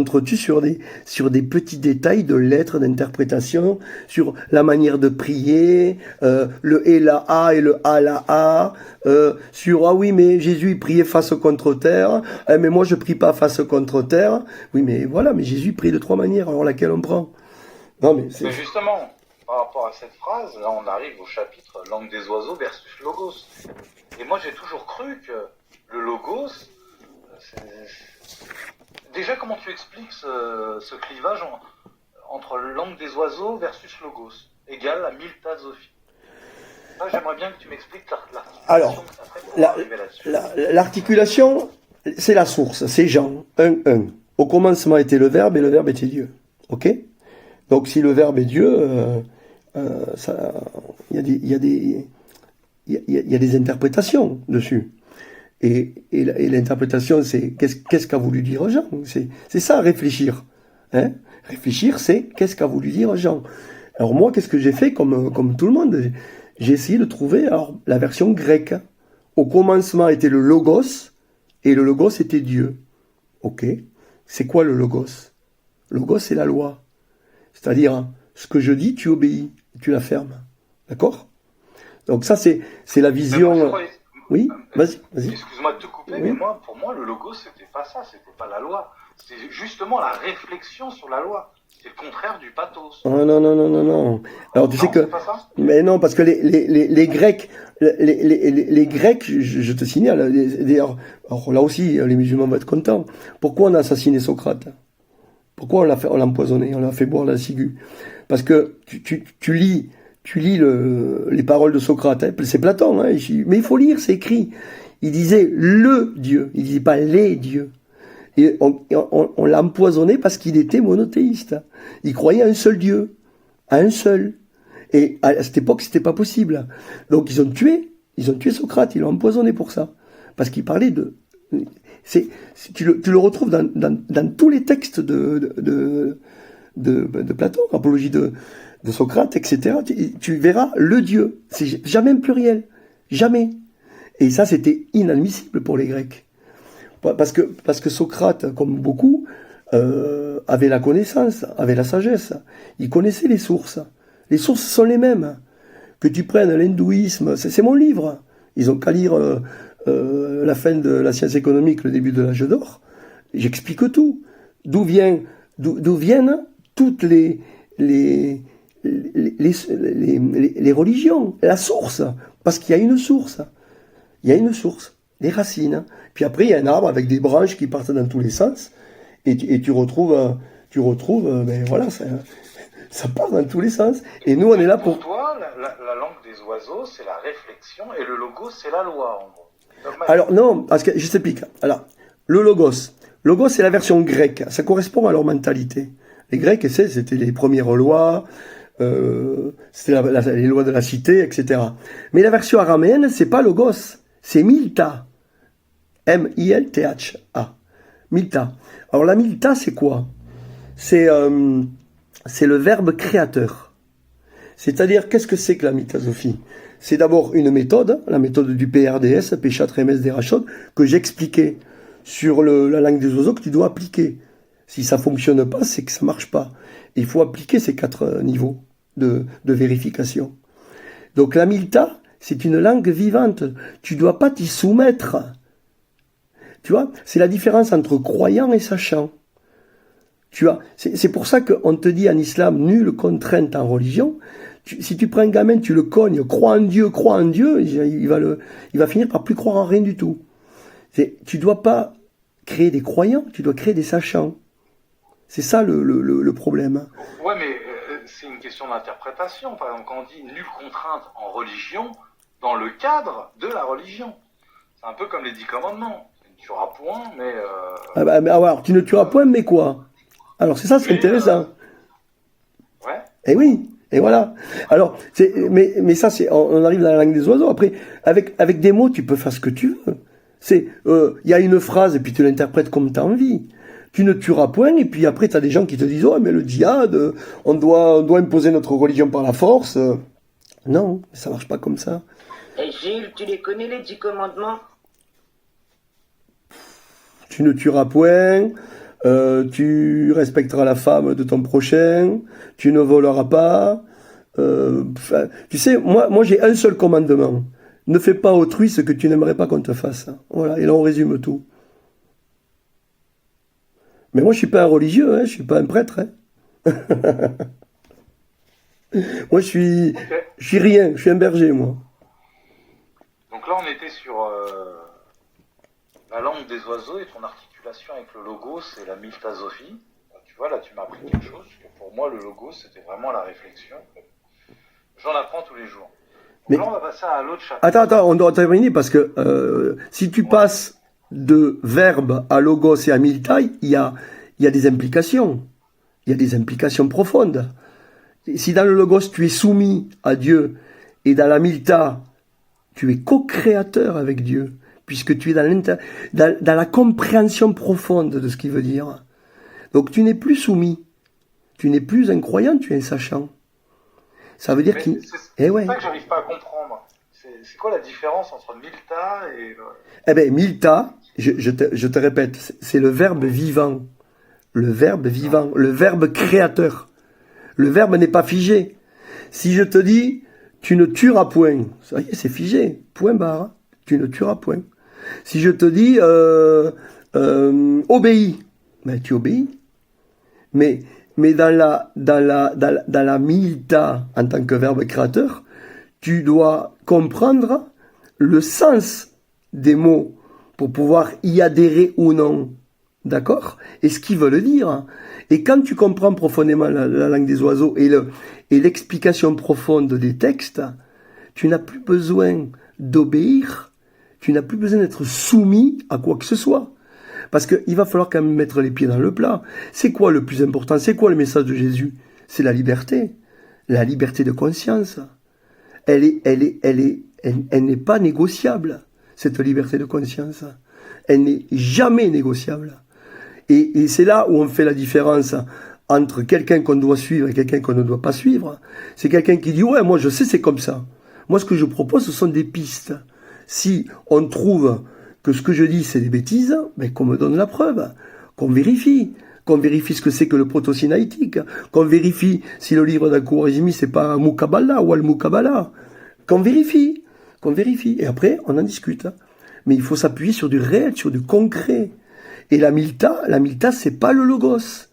t'entretue sur des petits détails de lettres, d'interprétation, sur la manière de prier, le et la a et le a la a, sur ah oui mais Jésus il priait face contre terre, mais moi je prie pas face contre terre. Oui mais voilà, mais Jésus prie de 3 manières, alors laquelle on prend? Non mais c'est... Mais justement, par rapport à cette phrase, là on arrive au chapitre langue des oiseaux versus logos. Et moi j'ai toujours cru que le logos, déjà comment tu expliques ce clivage entre langue des oiseaux versus logos, égale la miltasophie? Là j'aimerais bien que tu m'expliques l'articulation que ça ferait pour arriver là-dessus. L'articulation, c'est la source, c'est Jean 1:1. Au commencement était le Verbe et le Verbe était Dieu. Ok? Donc si le Verbe est Dieu, il y a des interprétations dessus. Et l'interprétation, c'est qu'est-ce qu'a voulu dire Jean? C'est ça, réfléchir. Hein? Réfléchir, c'est qu'est-ce qu'a voulu dire Jean? Alors moi, qu'est-ce que j'ai fait comme tout le monde? J'ai essayé de trouver la version grecque. Au commencement était le logos, et le logos était Dieu. Ok? C'est quoi le logos? Le logos, c'est la loi. C'est-à-dire, ce que je dis, tu obéis, tu la fermes. D'accord? Donc ça, c'est la vision... Oui, vas-y. Excuse-moi de te couper, oui. Mais pour moi, le logos, c'était pas ça, c'était pas la loi. C'était justement la réflexion sur la loi. C'est le contraire du pathos. Oh, non. Alors tu sais que... Pas ça, mais non, parce que les Grecs, les Grecs, je te signale, d'ailleurs, alors là aussi, les musulmans vont être contents. Pourquoi on a assassiné Socrate? Pourquoi on l'a empoisonné? On l'a fait boire la ciguë? Parce que tu lis les paroles de Socrate, hein, c'est Platon, hein, mais il faut lire, c'est écrit. Il disait le Dieu, il disait pas les dieux. Et on l'a empoisonné parce qu'il était monothéiste. Il croyait à un seul Dieu, à un seul. Et à cette époque, c'était pas possible. Donc ils ont tué Socrate, ils l'ont empoisonné pour ça. Parce qu'il parlait de... tu le retrouves dans tous les textes de Platon, l'apologie de Socrate, etc. Tu verras le Dieu. C'est jamais un pluriel. Jamais. Et ça, c'était inadmissible pour les Grecs. Parce que Socrate, comme beaucoup, avait la connaissance, avait la sagesse. Il connaissait les sources. Les sources sont les mêmes. Que tu prennes l'hindouisme, c'est mon livre. Ils ont qu'à lire la fin de la science économique, le début de l'âge d'or. J'explique tout. D'où viennent toutes les religions, la source. Parce qu'il y a une source. Il y a une source, les racines. Puis après, il y a un arbre avec des branches qui partent dans tous les sens. Et tu retrouves, ben voilà, ça part dans tous les sens. Et nous, on est là pour... Pour toi, la langue des oiseaux, c'est la réflexion, et le logos, c'est la loi, en gros. Alors, non, parce que je t'explique. Alors, le logos, c'est la version grecque. Ça correspond à leur mentalité. Les Grecs, c'était les premières lois, c'était les lois de la cité, etc. Mais la version araméenne, c'est pas logos, c'est milta. M-I-L-T-H-A. Milta. Alors la milta, c'est quoi? C'est le verbe créateur. C'est-à-dire, qu'est-ce que c'est que la miltasophie? C'est d'abord une méthode, la méthode du PRDS, Peshat Remes Derachot, que j'expliquais sur la langue des oiseaux, que tu dois appliquer. Si ça fonctionne pas, c'est que ça marche pas. Il faut appliquer ces 4 niveaux de vérification. Donc la milta, c'est une langue vivante. Tu dois pas t'y soumettre. Tu vois, c'est la différence entre croyant et sachant. Tu vois, c'est pour ça qu'on te dit en islam, nulle contrainte en religion. Si tu prends un gamin, tu le cognes, crois en Dieu, il va finir par plus croire en rien du tout. Tu dois pas créer des croyants, tu dois créer des sachants. C'est ça le problème. Ouais, mais c'est une question d'interprétation. Par exemple, quand on dit nulle contrainte en religion, dans le cadre de la religion. C'est un peu comme les 10 commandements. Tu ne tueras point, mais... alors, tu ne tueras point, mais quoi? Alors, c'est ça, c'est intéressant. Ouais. Eh oui, et voilà. Alors, mais ça, on arrive dans la langue des oiseaux. Après, avec des mots, tu peux faire ce que tu veux. Il y a une phrase, et puis tu l'interprètes comme tu as envie. Tu ne tueras point, et puis après, tu as des gens qui te disent « Oh, mais le djihad, on doit imposer notre religion par la force. » Non, ça marche pas comme ça. Et Gilles, tu les connais, les 10 commandements? Tu ne tueras point, tu respecteras la femme de ton prochain, tu ne voleras pas. Tu sais, moi j'ai un seul commandement. Ne fais pas autrui ce que tu n'aimerais pas qu'on te fasse. Voilà, et là on résume tout. Mais moi je suis pas un religieux, hein, je suis pas un prêtre. Hein. Moi je suis rien, je suis un berger moi. Donc là on était sur la langue des oiseaux et ton articulation avec le logos et la miltasophie. Tu vois, là tu m'as appris quelque chose, que pour moi le logos c'était vraiment la réflexion. J'en apprends tous les jours. Donc là on va passer à l'autre chapitre. Attends, on doit terminer parce que si tu passes de verbe à logos et à milta, il y a des implications. Il y a des implications profondes. Si dans le logos tu es soumis à Dieu et dans la milta tu es co-créateur avec Dieu, puisque tu es dans la compréhension profonde de ce qu'il veut dire. Donc tu n'es plus soumis, tu n'es plus un croyant, tu es un sachant. Ça veut dire qu'il... C'est ça que j'arrive pas à comprendre. C'est quoi la différence entre milta et... Eh bien, milta, je te répète, c'est le verbe vivant. Le verbe vivant, le verbe créateur. Le verbe n'est pas figé. Si je te dis, tu ne tueras point, ça y est, c'est figé, point barre, tu ne tueras point. Si je te dis, obéis, ben, tu obéis. Mais dans la milta, en tant que verbe créateur, tu dois comprendre le sens des mots pour pouvoir y adhérer ou non. D'accord? Et ce qu'ils veulent dire. Et quand tu comprends profondément la langue des oiseaux et l'explication profonde des textes, tu n'as plus besoin d'obéir, tu n'as plus besoin d'être soumis à quoi que ce soit. Parce qu'il va falloir quand même mettre les pieds dans le plat. C'est quoi le plus important? C'est quoi le message de Jésus? C'est la liberté de conscience. Elle n'est pas négociable, cette liberté de conscience. Elle n'est jamais négociable. Et c'est là où on fait la différence entre quelqu'un qu'on doit suivre et quelqu'un qu'on ne doit pas suivre. C'est quelqu'un qui dit « Ouais, moi je sais, c'est comme ça. Moi ce que je propose, ce sont des pistes. Si on trouve que ce que je dis, c'est des bêtises, ben, qu'on me donne la preuve, qu'on vérifie ce que c'est que le proto-sinaïtique, qu'on vérifie si le livre d'Al-Khwarizmi, c'est pas Mukabala ou Al-Mukabala, qu'on vérifie. Et après, on en discute. Mais il faut s'appuyer sur du réel, sur du concret. Et la milta, c'est pas le logos.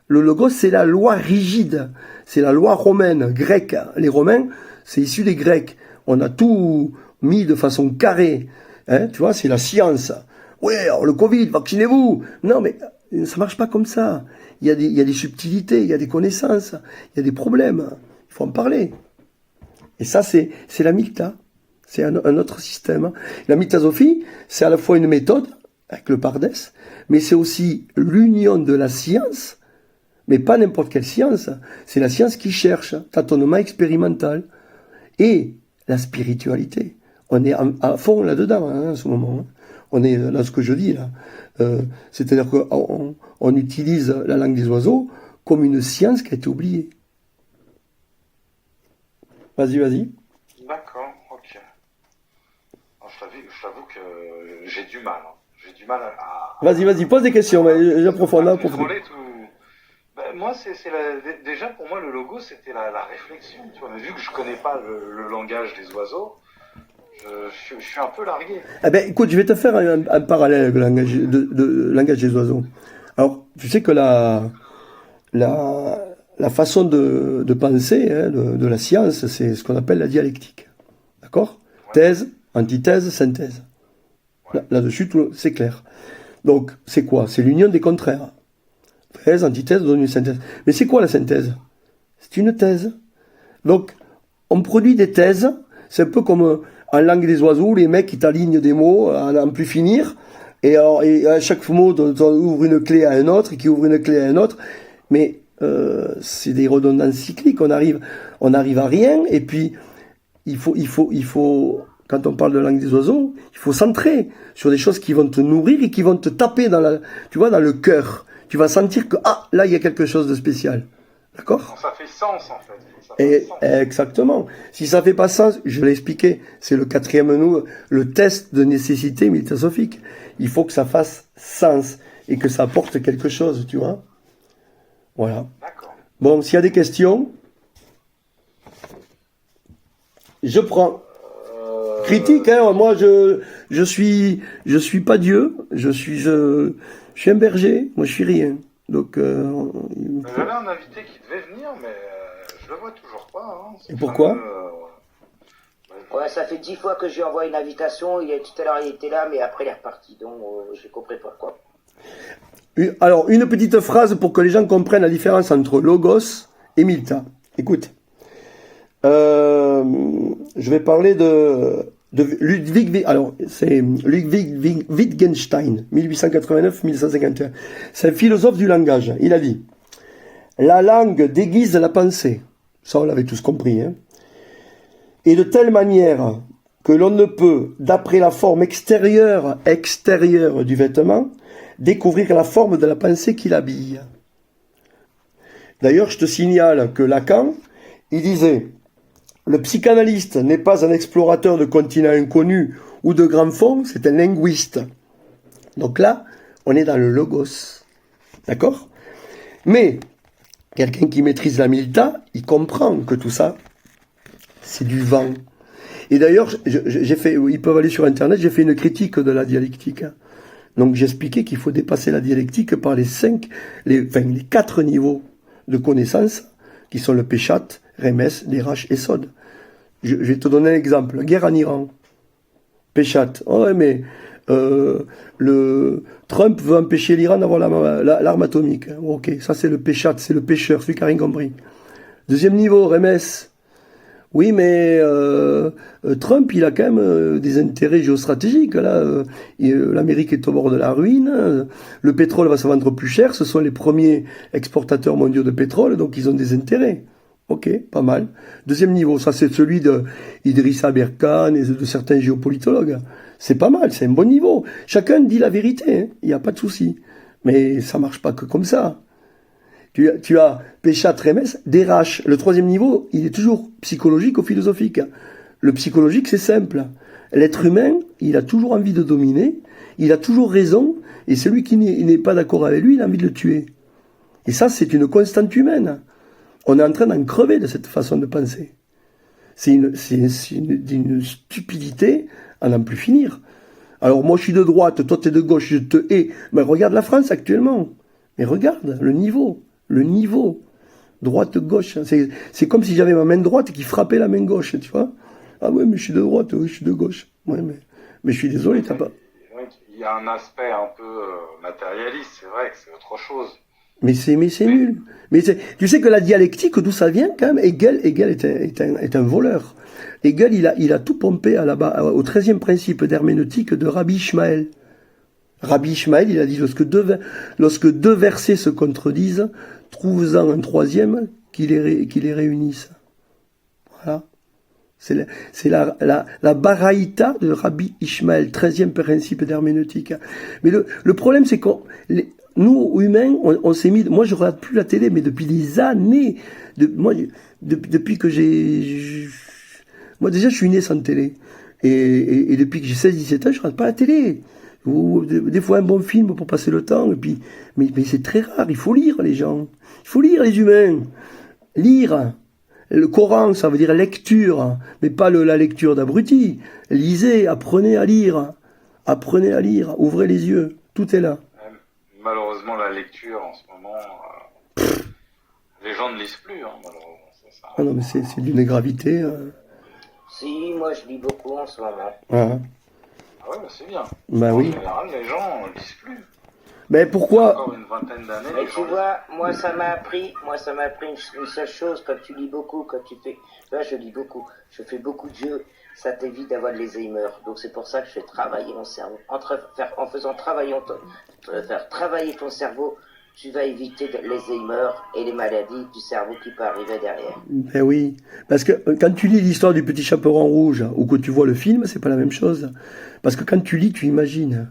Le logos, c'est la loi rigide. C'est la loi romaine, grecque. Les Romains, c'est issu des Grecs. On a tout mis de façon carrée. Hein, tu vois, c'est la science. Ouais, alors le Covid, vaccinez-vous. Non, mais ça marche pas comme ça. Il y a des subtilités, il y a des connaissances, il y a des problèmes. Il faut en parler. Et ça, c'est la milta. C'est un autre système. La miltasophie, c'est à la fois une méthode, avec le Pardes, mais c'est aussi l'union de la science, mais pas n'importe quelle science. C'est la science qui cherche, tâtonnement expérimental, et la spiritualité. On est à fond là-dedans, hein, en ce moment. Hein. On est dans ce que je dis, là. C'est-à-dire qu'on utilise la langue des oiseaux comme une science qui a été oubliée. Vas-y. D'accord, ok. Je t'avoue que j'ai du mal. Hein. J'ai du mal à... Vas-y, pose des questions, mais j'approfondis. Moi, déjà, pour moi, le logo, c'était la réflexion. Tu vois. Mais vu que je connais pas le langage des oiseaux, je suis un peu largué. Eh ben, écoute, je vais te faire un parallèle avec le langage des oiseaux. Alors, tu sais que la façon de penser, hein, de la science, c'est ce qu'on appelle la dialectique. D'accord? Ouais. Thèse, antithèse, synthèse. Ouais. Là-dessus, c'est clair. Donc, c'est quoi? C'est l'union des contraires. Thèse, antithèse, donne une synthèse. Mais c'est quoi la synthèse? C'est une thèse. Donc, on produit des thèses. C'est un peu comme en langue des oiseaux, les mecs qui t'alignent des mots à n'en plus finir. Et à chaque mot, on ouvre une clé à un autre, et qui ouvre une clé à un autre. Mais c'est des redondances cycliques. On arrive à rien. Et puis, il faut, quand on parle de langue des oiseaux, il faut centrer sur des choses qui vont te nourrir et qui vont te taper dans le cœur. Tu vas sentir que, là, il y a quelque chose de spécial. D'accord? Ça fait sens, en fait. Exactement. Si ça fait pas sens, je l'ai expliqué, c'est le 4e le test de nécessité miltasophique. Il faut que ça fasse sens. et que ça apporte quelque chose, tu vois. Voilà. D'accord. Bon, s'il y a des questions, je prends. Critique, hein, moi je suis pas Dieu, je suis un berger, moi je suis rien. Donc J'avais un invité qui devait venir, mais je le vois toujours pas. Hein. Et pourquoi Ouais, ça fait 10 fois que je lui envoie une invitation. Tout à l'heure il était là, mais après il est reparti. Donc j'ai compris pourquoi. Alors, une petite phrase pour que les gens comprennent la différence entre logos et milta. Écoute, je vais parler de Ludwig, alors c'est Ludwig Wittgenstein, 1889-1951. C'est un philosophe du langage. Il a dit, la langue déguise la pensée. Ça, on l'avait tous compris. Hein. Et de telle manière que l'on ne peut, d'après la forme extérieure du vêtement, découvrir la forme de la pensée qui l'habille. D'ailleurs, je te signale que Lacan, il disait, le psychanalyste n'est pas un explorateur de continents inconnus ou de grands fonds, c'est un linguiste. Donc là, on est dans le logos. D'accord? Mais, quelqu'un qui maîtrise la milta, il comprend que tout ça, c'est du vent. Et d'ailleurs, j'ai fait, ils peuvent aller sur Internet, j'ai fait une critique de la dialectique. Donc j'expliquais qu'il faut dépasser la dialectique par les 4 niveaux de connaissance, qui sont le Péchat, Remes, Dérach et Sod. Je vais te donner un exemple. La guerre en Iran. Péchat. Oh ouais, mais le Trump veut empêcher l'Iran d'avoir l'arme atomique. Ok, ça c'est le Péchat, c'est le pêcheur, celui qui n'a rien compris. Deuxième niveau, Remes. Oui, mais Trump, il a quand même des intérêts géostratégiques. Là, l'Amérique est au bord de la ruine. Le pétrole va se vendre plus cher. Ce sont les premiers exportateurs mondiaux de pétrole, donc ils ont des intérêts. Ok, pas mal. Deuxième niveau, ça c'est celui d'Idrissa Berkane et de certains géopolitologues. C'est pas mal, c'est un bon niveau. Chacun dit la vérité, hein, il n'y a pas de souci. Mais ça marche pas que comme ça. Tu as Péchat, Remes, Dérach. Le troisième niveau, il est toujours psychologique ou philosophique. Le psychologique, c'est simple. L'être humain, il a toujours envie de dominer, il a toujours raison, et celui qui n'est pas d'accord avec lui, il a envie de le tuer. Et ça, c'est une constante humaine. On est en train d'en crever de cette façon de penser. C'est une stupidité à n'en plus finir. Alors moi, je suis de droite, toi, tu es de gauche, je te hais. Mais regarde la France actuellement. Mais regarde le niveau. Le niveau. Droite-gauche. C'est comme si j'avais ma main droite qui frappait la main gauche, tu vois. Ah ouais, mais je suis de droite, oui, je suis de gauche. Ouais, mais je suis désolé, t'as pas... Il y a un aspect un peu matérialiste, c'est vrai que c'est autre chose. Mais c'est nul. Tu sais que la dialectique, d'où ça vient quand même, Hegel est un voleur. Hegel, il a tout pompé au 13e principe d'herméneutique de Rabbi Ishmael. Rabbi Ishmael, il a dit, lorsque deux versets se contredisent, trouve-en un troisième qui les réunisse. Voilà. C'est la baraïta de Rabbi Ishmael, 13e principe d'herméneutique. Mais le problème, c'est qu'on... Nous, humains, on s'est mis... Moi, je ne regarde plus la télé, mais depuis des années. Depuis que j'ai... Moi, déjà, je suis né sans télé. Et depuis que j'ai 16-17 ans, je ne regarde pas la télé. Ou des fois, un bon film pour passer le temps. Et puis, mais c'est très rare. Il faut lire, les gens. Il faut lire, les humains. Lire. Le Coran, ça veut dire lecture. Mais pas la lecture d'abruti. Lisez, apprenez à lire. Apprenez à lire. Ouvrez les yeux. Tout est là. Malheureusement, la lecture, en ce moment, les gens ne lisent plus, hein, malheureusement. Ça. Ah non, mais c'est d'une gravité. Si, moi je lis beaucoup en ce moment. Ah, ah ouais, c'est bien. Bah oui. En général, les gens ne lisent plus. Mais pourquoi? Encore une vingtaine d'années. Mais tu vois, moi ça m'a appris une seule chose, quand tu lis beaucoup, quand tu fais... Là, je lis beaucoup, je fais beaucoup de jeux, ça t'évite d'avoir de l'Alzheimer. Donc c'est pour ça que je fais travailler mon cerveau. En faisant faire travailler ton cerveau, tu vas éviter l'Alzheimer et les maladies du cerveau qui peuvent arriver derrière. Ben oui, parce que quand tu lis l'histoire du petit chaperon rouge ou que tu vois le film, c'est pas la même chose. Parce que quand tu lis, tu imagines.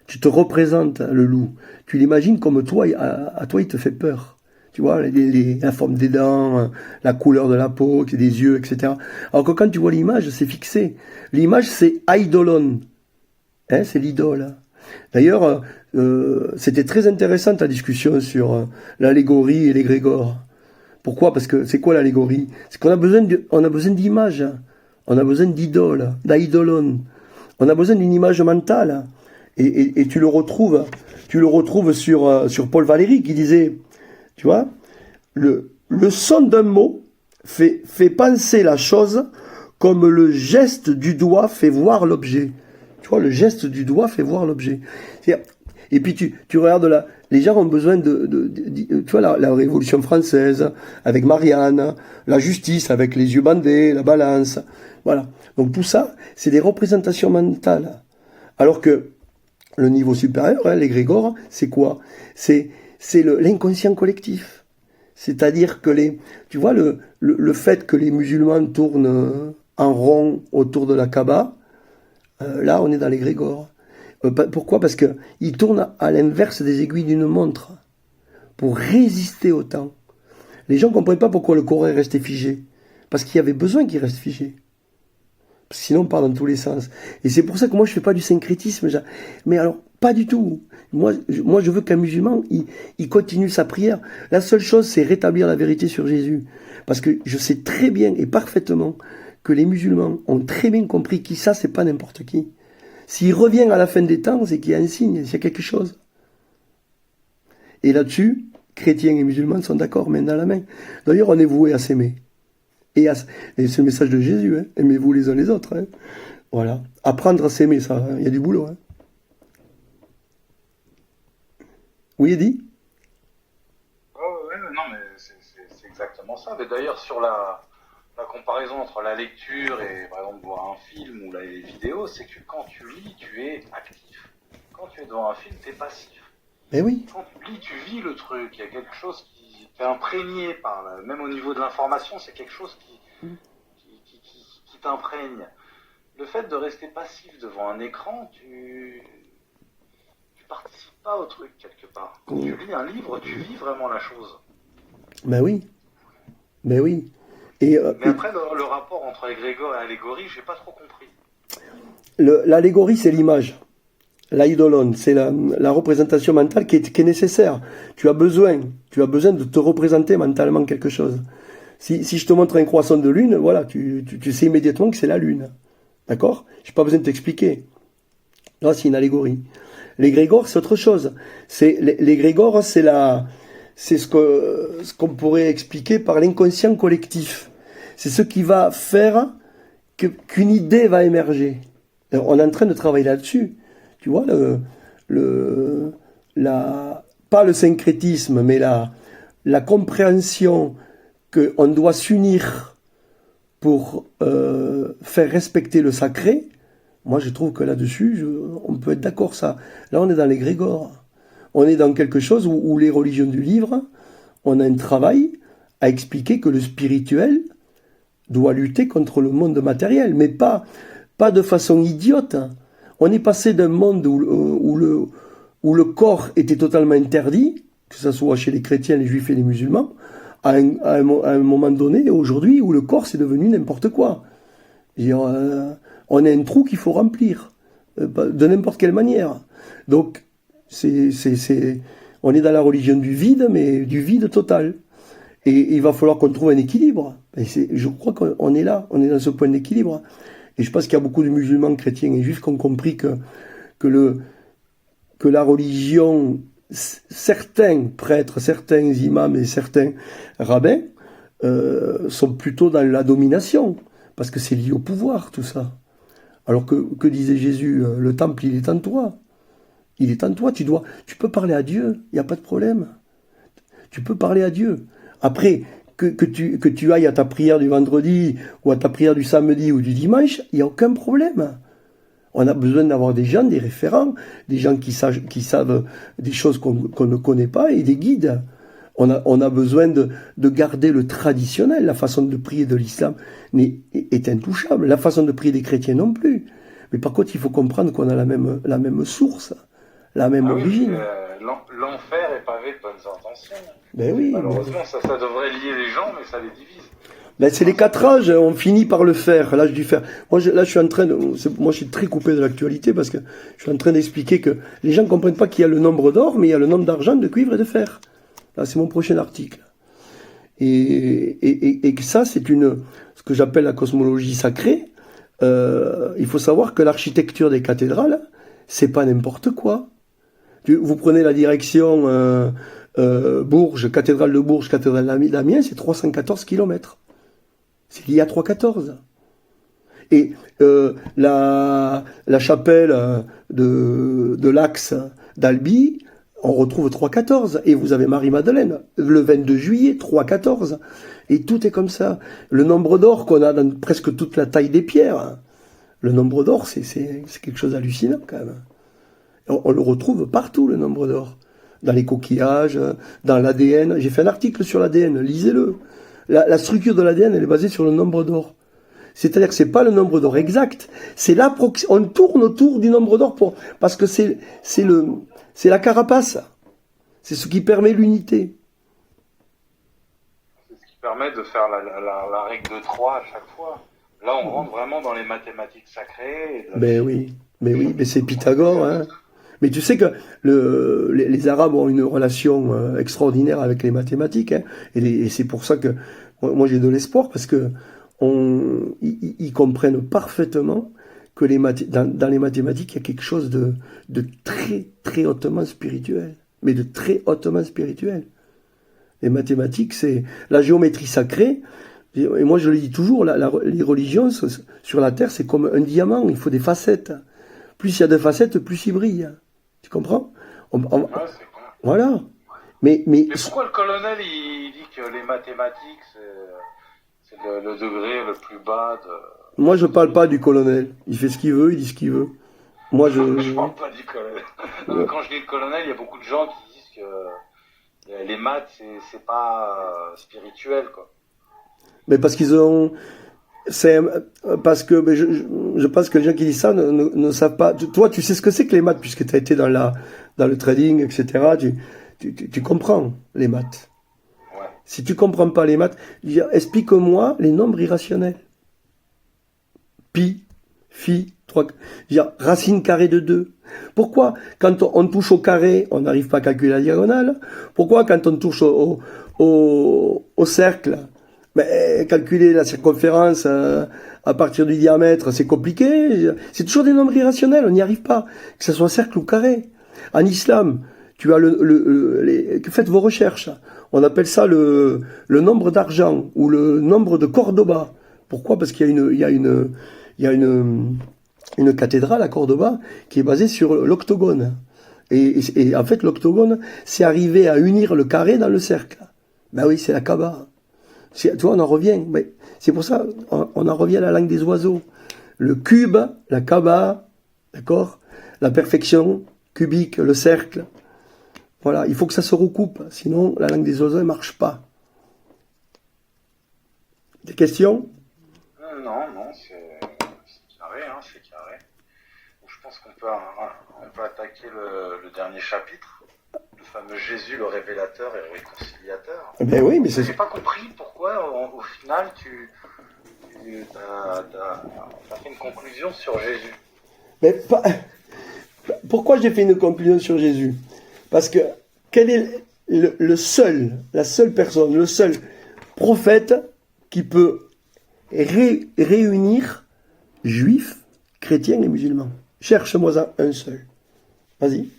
Tu te représentes le loup. Tu l'imagines comme toi, à toi il te fait peur. Tu vois, la forme des dents, la couleur de la peau, des yeux, etc. Alors que quand tu vois l'image, c'est fixé. L'image, c'est eidolon. Hein, c'est l'idole. D'ailleurs, c'était très intéressant ta discussion sur l'allégorie et l'égrégore. Pourquoi? Parce que c'est quoi l'allégorie? C'est qu'on a besoin d'images, on a besoin d'idoles, d'eidolon. On a besoin d'une image mentale. Et tu le retrouves sur Paul Valéry qui disait, tu vois, le son d'un mot fait penser la chose comme le geste du doigt fait voir l'objet. Tu vois, le geste du doigt fait voir l'objet. Et puis tu regardes les gens ont besoin tu vois, la Révolution française, avec Marianne, la justice, avec les yeux bandés, la balance. Voilà. Donc tout ça, c'est des représentations mentales. Alors que le niveau supérieur, hein, l'égrégore, c'est quoi? C'est l'inconscient collectif. C'est-à-dire que tu vois, le fait que les musulmans tournent en rond autour de la Kaaba, là, on est dans l'égrégore. Pourquoi? Parce qu'ils tournent à l'inverse des aiguilles d'une montre, pour résister au temps. Les gens ne comprennent pas pourquoi le Coran est resté figé. Parce qu'il y avait besoin qu'il reste figé. Sinon, on part dans tous les sens. Et c'est pour ça que moi, je ne fais pas du syncrétisme. Mais alors, pas du tout. Moi, je veux qu'un musulman, il continue sa prière. La seule chose, c'est rétablir la vérité sur Jésus. Parce que je sais très bien et parfaitement que les musulmans ont très bien compris que ça, c'est pas n'importe qui. S'il revient à la fin des temps, c'est qu'il y a un signe, il y a quelque chose. Et là-dessus, chrétiens et musulmans sont d'accord, main dans la main. D'ailleurs, on est voués à s'aimer. Et c'est le message de Jésus, hein. Aimez-vous les uns les autres. Hein. Voilà. Apprendre à s'aimer, ça, il y a du boulot. Hein. Oui, Eddy? Oui, non, mais c'est exactement ça. Mais d'ailleurs, sur la comparaison entre la lecture et, par exemple, voir un film ou les vidéos, c'est que quand tu lis, tu es actif. Quand tu es devant un film, tu es passif. Mais oui. Quand tu lis, tu vis le truc. Il y a quelque chose qui t'est imprégné même au niveau de l'information, c'est quelque chose qui t'imprègne. Le fait de rester passif devant un écran, tu participes pas au truc quelque part. Quand tu lis un livre, tu vis vraiment la chose. Ben oui. Ben oui. Mais après, le rapport entre égrégore et allégorie, j'ai pas trop compris. L'allégorie, c'est l'image. L'eidolon, c'est la représentation mentale qui est nécessaire. Tu as besoin de te représenter mentalement quelque chose. Si je te montre un croissant de lune, voilà, tu sais immédiatement que c'est la lune. D'accord? J'ai pas besoin de t'expliquer. Là, c'est une allégorie. L'égrégore, c'est autre chose. L'égrégore, c'est ce qu'on pourrait expliquer par l'inconscient collectif. C'est ce qui va faire qu'une idée va émerger. On est en train de travailler là-dessus. Tu vois, pas le syncrétisme, mais la compréhension qu'on doit s'unir pour faire respecter le sacré. Moi, je trouve que là-dessus, on peut être d'accord, ça. Là, on est dans l'égrégore. On est dans quelque chose où les religions du livre, on a un travail à expliquer que le spirituel doit lutter contre le monde matériel, mais pas de façon idiote. On est passé d'un monde où le corps était totalement interdit, que ce soit chez les chrétiens, les juifs et les musulmans, à un moment donné, aujourd'hui, où le corps c'est devenu n'importe quoi. On a un trou qu'il faut remplir, de n'importe quelle manière. Donc, on est dans la religion du vide, mais du vide total. Et il va falloir qu'on trouve un équilibre. Et je crois qu'on est là, on est dans ce point d'équilibre. Et je pense qu'il y a beaucoup de musulmans, chrétiens et juifs qui ont compris que la religion, certains prêtres, certains imams et certains rabbins sont plutôt dans la domination, parce que c'est lié au pouvoir, tout ça. Alors que disait Jésus, le temple, il est en toi. Il est en toi, tu peux parler à Dieu, il n'y a pas de problème. Tu peux parler à Dieu. Après, que tu ailles à ta prière du vendredi, ou à ta prière du samedi ou du dimanche, il n'y a aucun problème. On a besoin d'avoir des gens, des référents, des gens qui savent des choses qu'on ne connaît pas, et des guides. On a besoin de garder le traditionnel. La façon de prier de l'islam est intouchable. La façon de prier des chrétiens non plus. Mais par contre, il faut comprendre qu'on a la même source, la même origine. L'enfer est pavé de bonnes intentions. Ben oui. Malheureusement, ça devrait lier les gens, mais ça les divise. Ben, c'est les 4 âges, on finit par le faire, l'âge du fer. Là, je suis en train de, moi, je suis très coupé de l'actualité parce que je suis en train d'expliquer que les gens ne comprennent pas qu'il y a le nombre d'or, mais il y a le nombre d'argent, de cuivre et de fer. Là, c'est mon prochain article. Et que ça, c'est ce que j'appelle la cosmologie sacrée. Il faut savoir que l'architecture des cathédrales, c'est pas n'importe quoi. Vous prenez la direction Bourges, cathédrale de Bourges, cathédrale d'Amiens, c'est 314 km. C'est lié à 314. Et la chapelle de l'Axe d'Albi, on retrouve 314. Et vous avez Marie-Madeleine, le 22 juillet, 314. Et tout est comme ça. Le nombre d'or qu'on a dans presque toute la taille des pierres, le nombre d'or, c'est quelque chose d'hallucinant quand même. On le retrouve partout, le nombre d'or. Dans les coquillages, dans l'ADN. J'ai fait un article sur l'ADN, lisez-le. La structure de l'ADN, elle est basée sur le nombre d'or. C'est-à-dire que c'est pas le nombre d'or exact, c'est on tourne autour du nombre d'or parce que c'est la carapace. C'est ce qui permet l'unité. C'est ce qui permet de faire la règle de 3 à chaque fois. Là, on rentre vraiment dans les mathématiques sacrées. Mais oui, mais c'est Pythagore, hein. Mais tu sais que les Arabes ont une relation extraordinaire avec les mathématiques, hein, et c'est pour ça que moi j'ai de l'espoir, parce que ils comprennent parfaitement que dans les mathématiques, il y a quelque chose de très, très hautement spirituel. Mais de très hautement spirituel. Les mathématiques, c'est la géométrie sacrée. Et moi, je le dis toujours, les religions sur la Terre, c'est comme un diamant, il faut des facettes. Plus il y a de facettes, plus il brille. Tu comprends? Ouais, c'est clair. Voilà. Mais pourquoi le colonel, il dit que les mathématiques, c'est le degré le plus bas de... Moi, je parle pas du colonel. Il fait ce qu'il veut, il dit ce qu'il veut. Moi, je parle pas du colonel. Ouais. Quand je dis le colonel, il y a beaucoup de gens qui disent que les maths, c'est pas spirituel, quoi. Mais parce qu'ils ont... parce que je pense que les gens qui disent ça ne savent pas. Toi, tu sais ce que c'est que les maths, puisque tu as été dans le trading, etc. Tu comprends les maths. Ouais. Si tu comprends pas les maths, explique-moi les nombres irrationnels. Pi, phi, 3, racine carrée de 2. Pourquoi, quand on touche au carré, on n'arrive pas à calculer la diagonale? Pourquoi, quand on touche au cercle, calculer la circonférence à partir du diamètre, c'est compliqué. C'est toujours des nombres irrationnels, on n'y arrive pas, que ce soit cercle ou carré. En islam, tu as faites vos recherches. On appelle ça le nombre d'argent ou le nombre de Cordoba. Pourquoi? Parce qu'il y a une cathédrale à Cordoba qui est basée sur l'octogone. Et en fait, l'octogone, c'est arriver à unir le carré dans le cercle. Ben oui, c'est la Kaaba. Tu vois, on en revient. Mais c'est pour ça, on en revient à la langue des oiseaux. Le cube, la Kaaba, d'accord? La perfection cubique, le cercle. Voilà, il faut que ça se recoupe, sinon la langue des oiseaux ne marche pas. Des questions? Non, c'est carré, hein, c'est carré. Je pense qu'on peut attaquer le dernier chapitre, le fameux Jésus, le révélateur et le réconciliateur. Ben oui, mais j'ai pas compris pourquoi, au final, tu as fait une conclusion sur Jésus. Mais pourquoi j'ai fait une conclusion sur Jésus? Parce que quel est la seule personne, le seul prophète qui peut réunir juifs, chrétiens et musulmans? Cherche-moi un seul. Vas-y.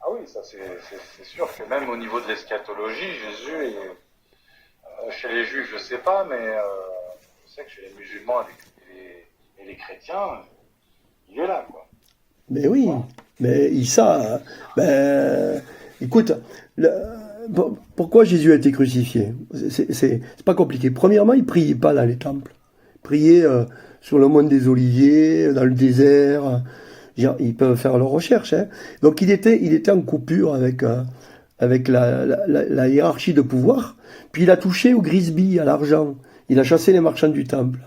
Ah oui, ça c'est sûr que même au niveau de l'eschatologie, Jésus est... chez les juifs, je sais pas, mais je sais que chez les musulmans et les chrétiens, il est là, quoi. Mais oui, mais Issa, écoute, pourquoi Jésus a été crucifié? C'est pas compliqué. Premièrement, il priait pas dans les temples. Il priait sur le mont des Oliviers, dans le désert. Ils peuvent faire leurs recherches, hein. Donc il était en coupure avec la hiérarchie de pouvoir. Puis il a touché au grisby, à l'argent. Il a chassé les marchands du temple.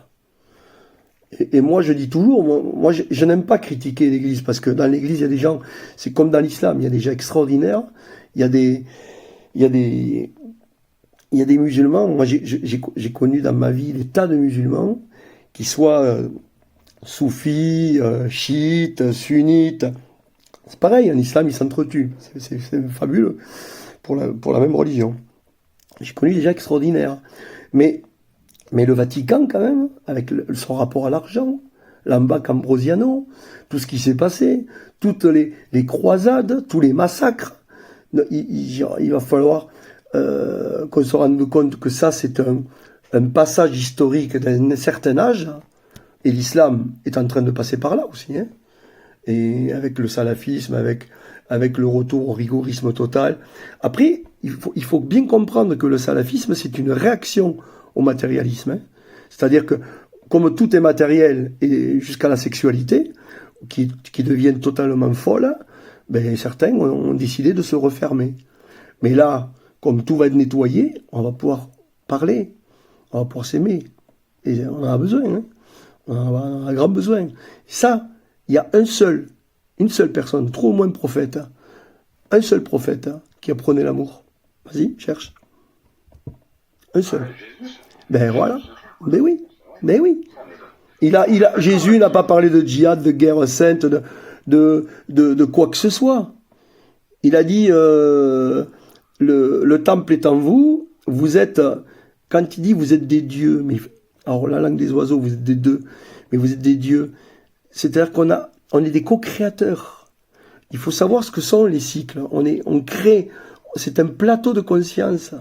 Et moi, je dis toujours, moi je n'aime pas critiquer l'Église, parce que dans l'Église, il y a des gens, c'est comme dans l'islam, il y a des gens extraordinaires, il y a des il y a des musulmans, moi j'ai connu dans ma vie des tas de musulmans, qui soient soufis, chiites, sunnites. C'est pareil, en islam, ils s'entretuent. C'est fabuleux pour la même religion. J'ai connu des gens extraordinaires. Mais le Vatican, quand même, avec son rapport à l'argent, l'ambac Ambrosiano, tout ce qui s'est passé, toutes les croisades, tous les massacres, il va falloir qu'on se rende compte que ça, c'est un passage historique d'un certain âge, et l'islam est en train de passer par là aussi, hein. Et avec le salafisme, avec le retour au rigorisme total. Après, il faut bien comprendre que le salafisme, c'est une réaction au matérialisme, hein. C'est-à-dire que, comme tout est matériel, et jusqu'à la sexualité, qui deviennent totalement folles, ben, certains ont décidé de se refermer. Mais là, comme tout va être nettoyé, on va pouvoir parler, on va pouvoir s'aimer. Et on en a besoin, hein. On en a grand besoin. Ça, il y a une seule personne, trop ou moins prophète, hein, un seul prophète, hein, qui apprenait l'amour. Vas-y, cherche. Un seul. Ben voilà. Ben oui. Ben oui. Jésus n'a pas parlé de djihad, de guerre sainte, de quoi que ce soit. Il a dit, le temple est en vous, vous êtes, quand il dit vous êtes des dieux, mais, alors la langue des oiseaux, vous êtes des deux, mais vous êtes des dieux. C'est-à-dire on est des co-créateurs. Il faut savoir ce que sont les cycles. On crée, c'est un plateau de conscience.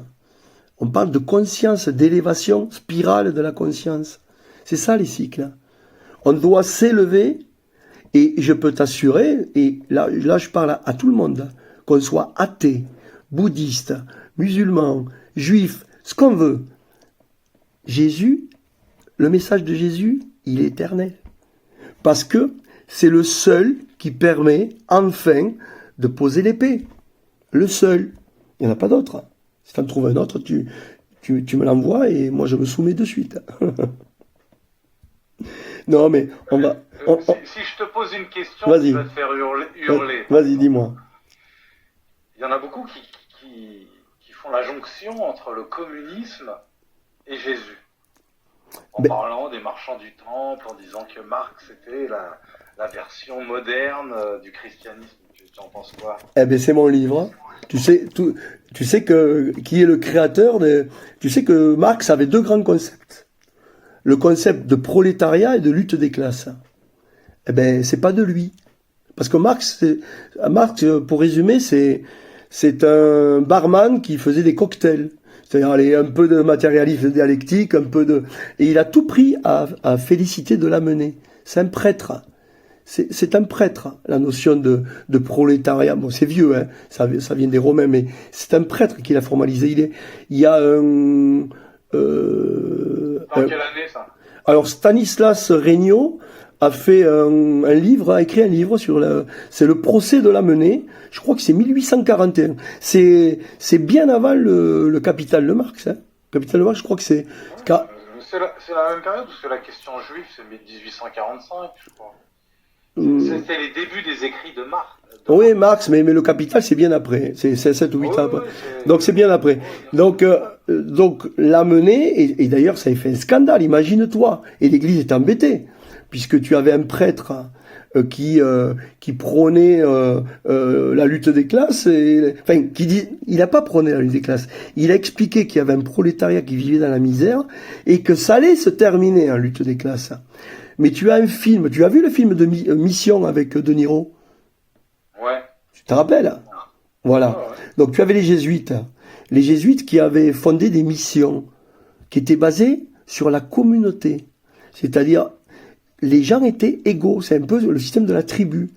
On parle de conscience, d'élévation, spirale de la conscience. C'est ça les cycles. On doit s'élever, et je peux t'assurer, et là je parle à tout le monde, qu'on soit athée, bouddhiste, musulman, juif, ce qu'on veut. Jésus, le message de Jésus, il est éternel. Parce que c'est le seul qui permet enfin de poser l'épée. Le seul. Il n'y en a pas d'autre. Si tu en trouves un autre, tu me l'envoies et moi je me soumets de suite. Non mais on va... Si je te pose une question qui va te faire hurler. Vas-y, dis-moi. Il y en a beaucoup qui font la jonction entre le communisme et Jésus. En parlant des marchands du temple, en disant que Marx était la version moderne du christianisme. Tu en penses quoi? Eh ben c'est mon livre. Tu sais que qui est le créateur de... Tu sais que Marx avait deux grands concepts. Le concept de prolétariat et de lutte des classes. Eh ben c'est pas de lui. Parce que Marx, pour résumer, c'est un barman qui faisait des cocktails. C'est-à-dire un peu de matérialisme dialectique, et il a tout pris à Félicité de Lamennais. C'est un prêtre. C'est un prêtre, la notion de prolétariat. Bon, c'est vieux, hein, ça vient des Romains, mais c'est un prêtre qui l'a formalisé. Il y a Dans quelle année, ça? Alors, Stanislas Regnault a écrit un livre c'est le procès de Lamennais. Je crois que c'est 1841. C'est bien avant le Capital de Marx, hein. Capital de Marx, je crois que c'est... C'est la même période, parce que la question juive, c'est 1845, je crois. C'était les débuts des écrits de Marx. Oui, Marx, mais le Capital, c'est bien après. C'est 7 ou 8 ans après. Donc, c'est bien après. Donc Lamennais, et d'ailleurs, ça a fait un scandale, imagine-toi. Et l'Église est embêtée, puisque tu avais un prêtre qui prônait la lutte des classes, il n'a pas prôné la lutte des classes. Il a expliqué qu'il y avait un prolétariat qui vivait dans la misère, et que ça allait se terminer en lutte des classes. Mais tu as vu le film de Mission avec De Niro? Ouais. Tu te rappelles? Voilà. Ouais. Donc tu avais les jésuites qui avaient fondé des missions qui étaient basées sur la communauté. C'est-à-dire, les gens étaient égaux. C'est un peu le système de la tribu.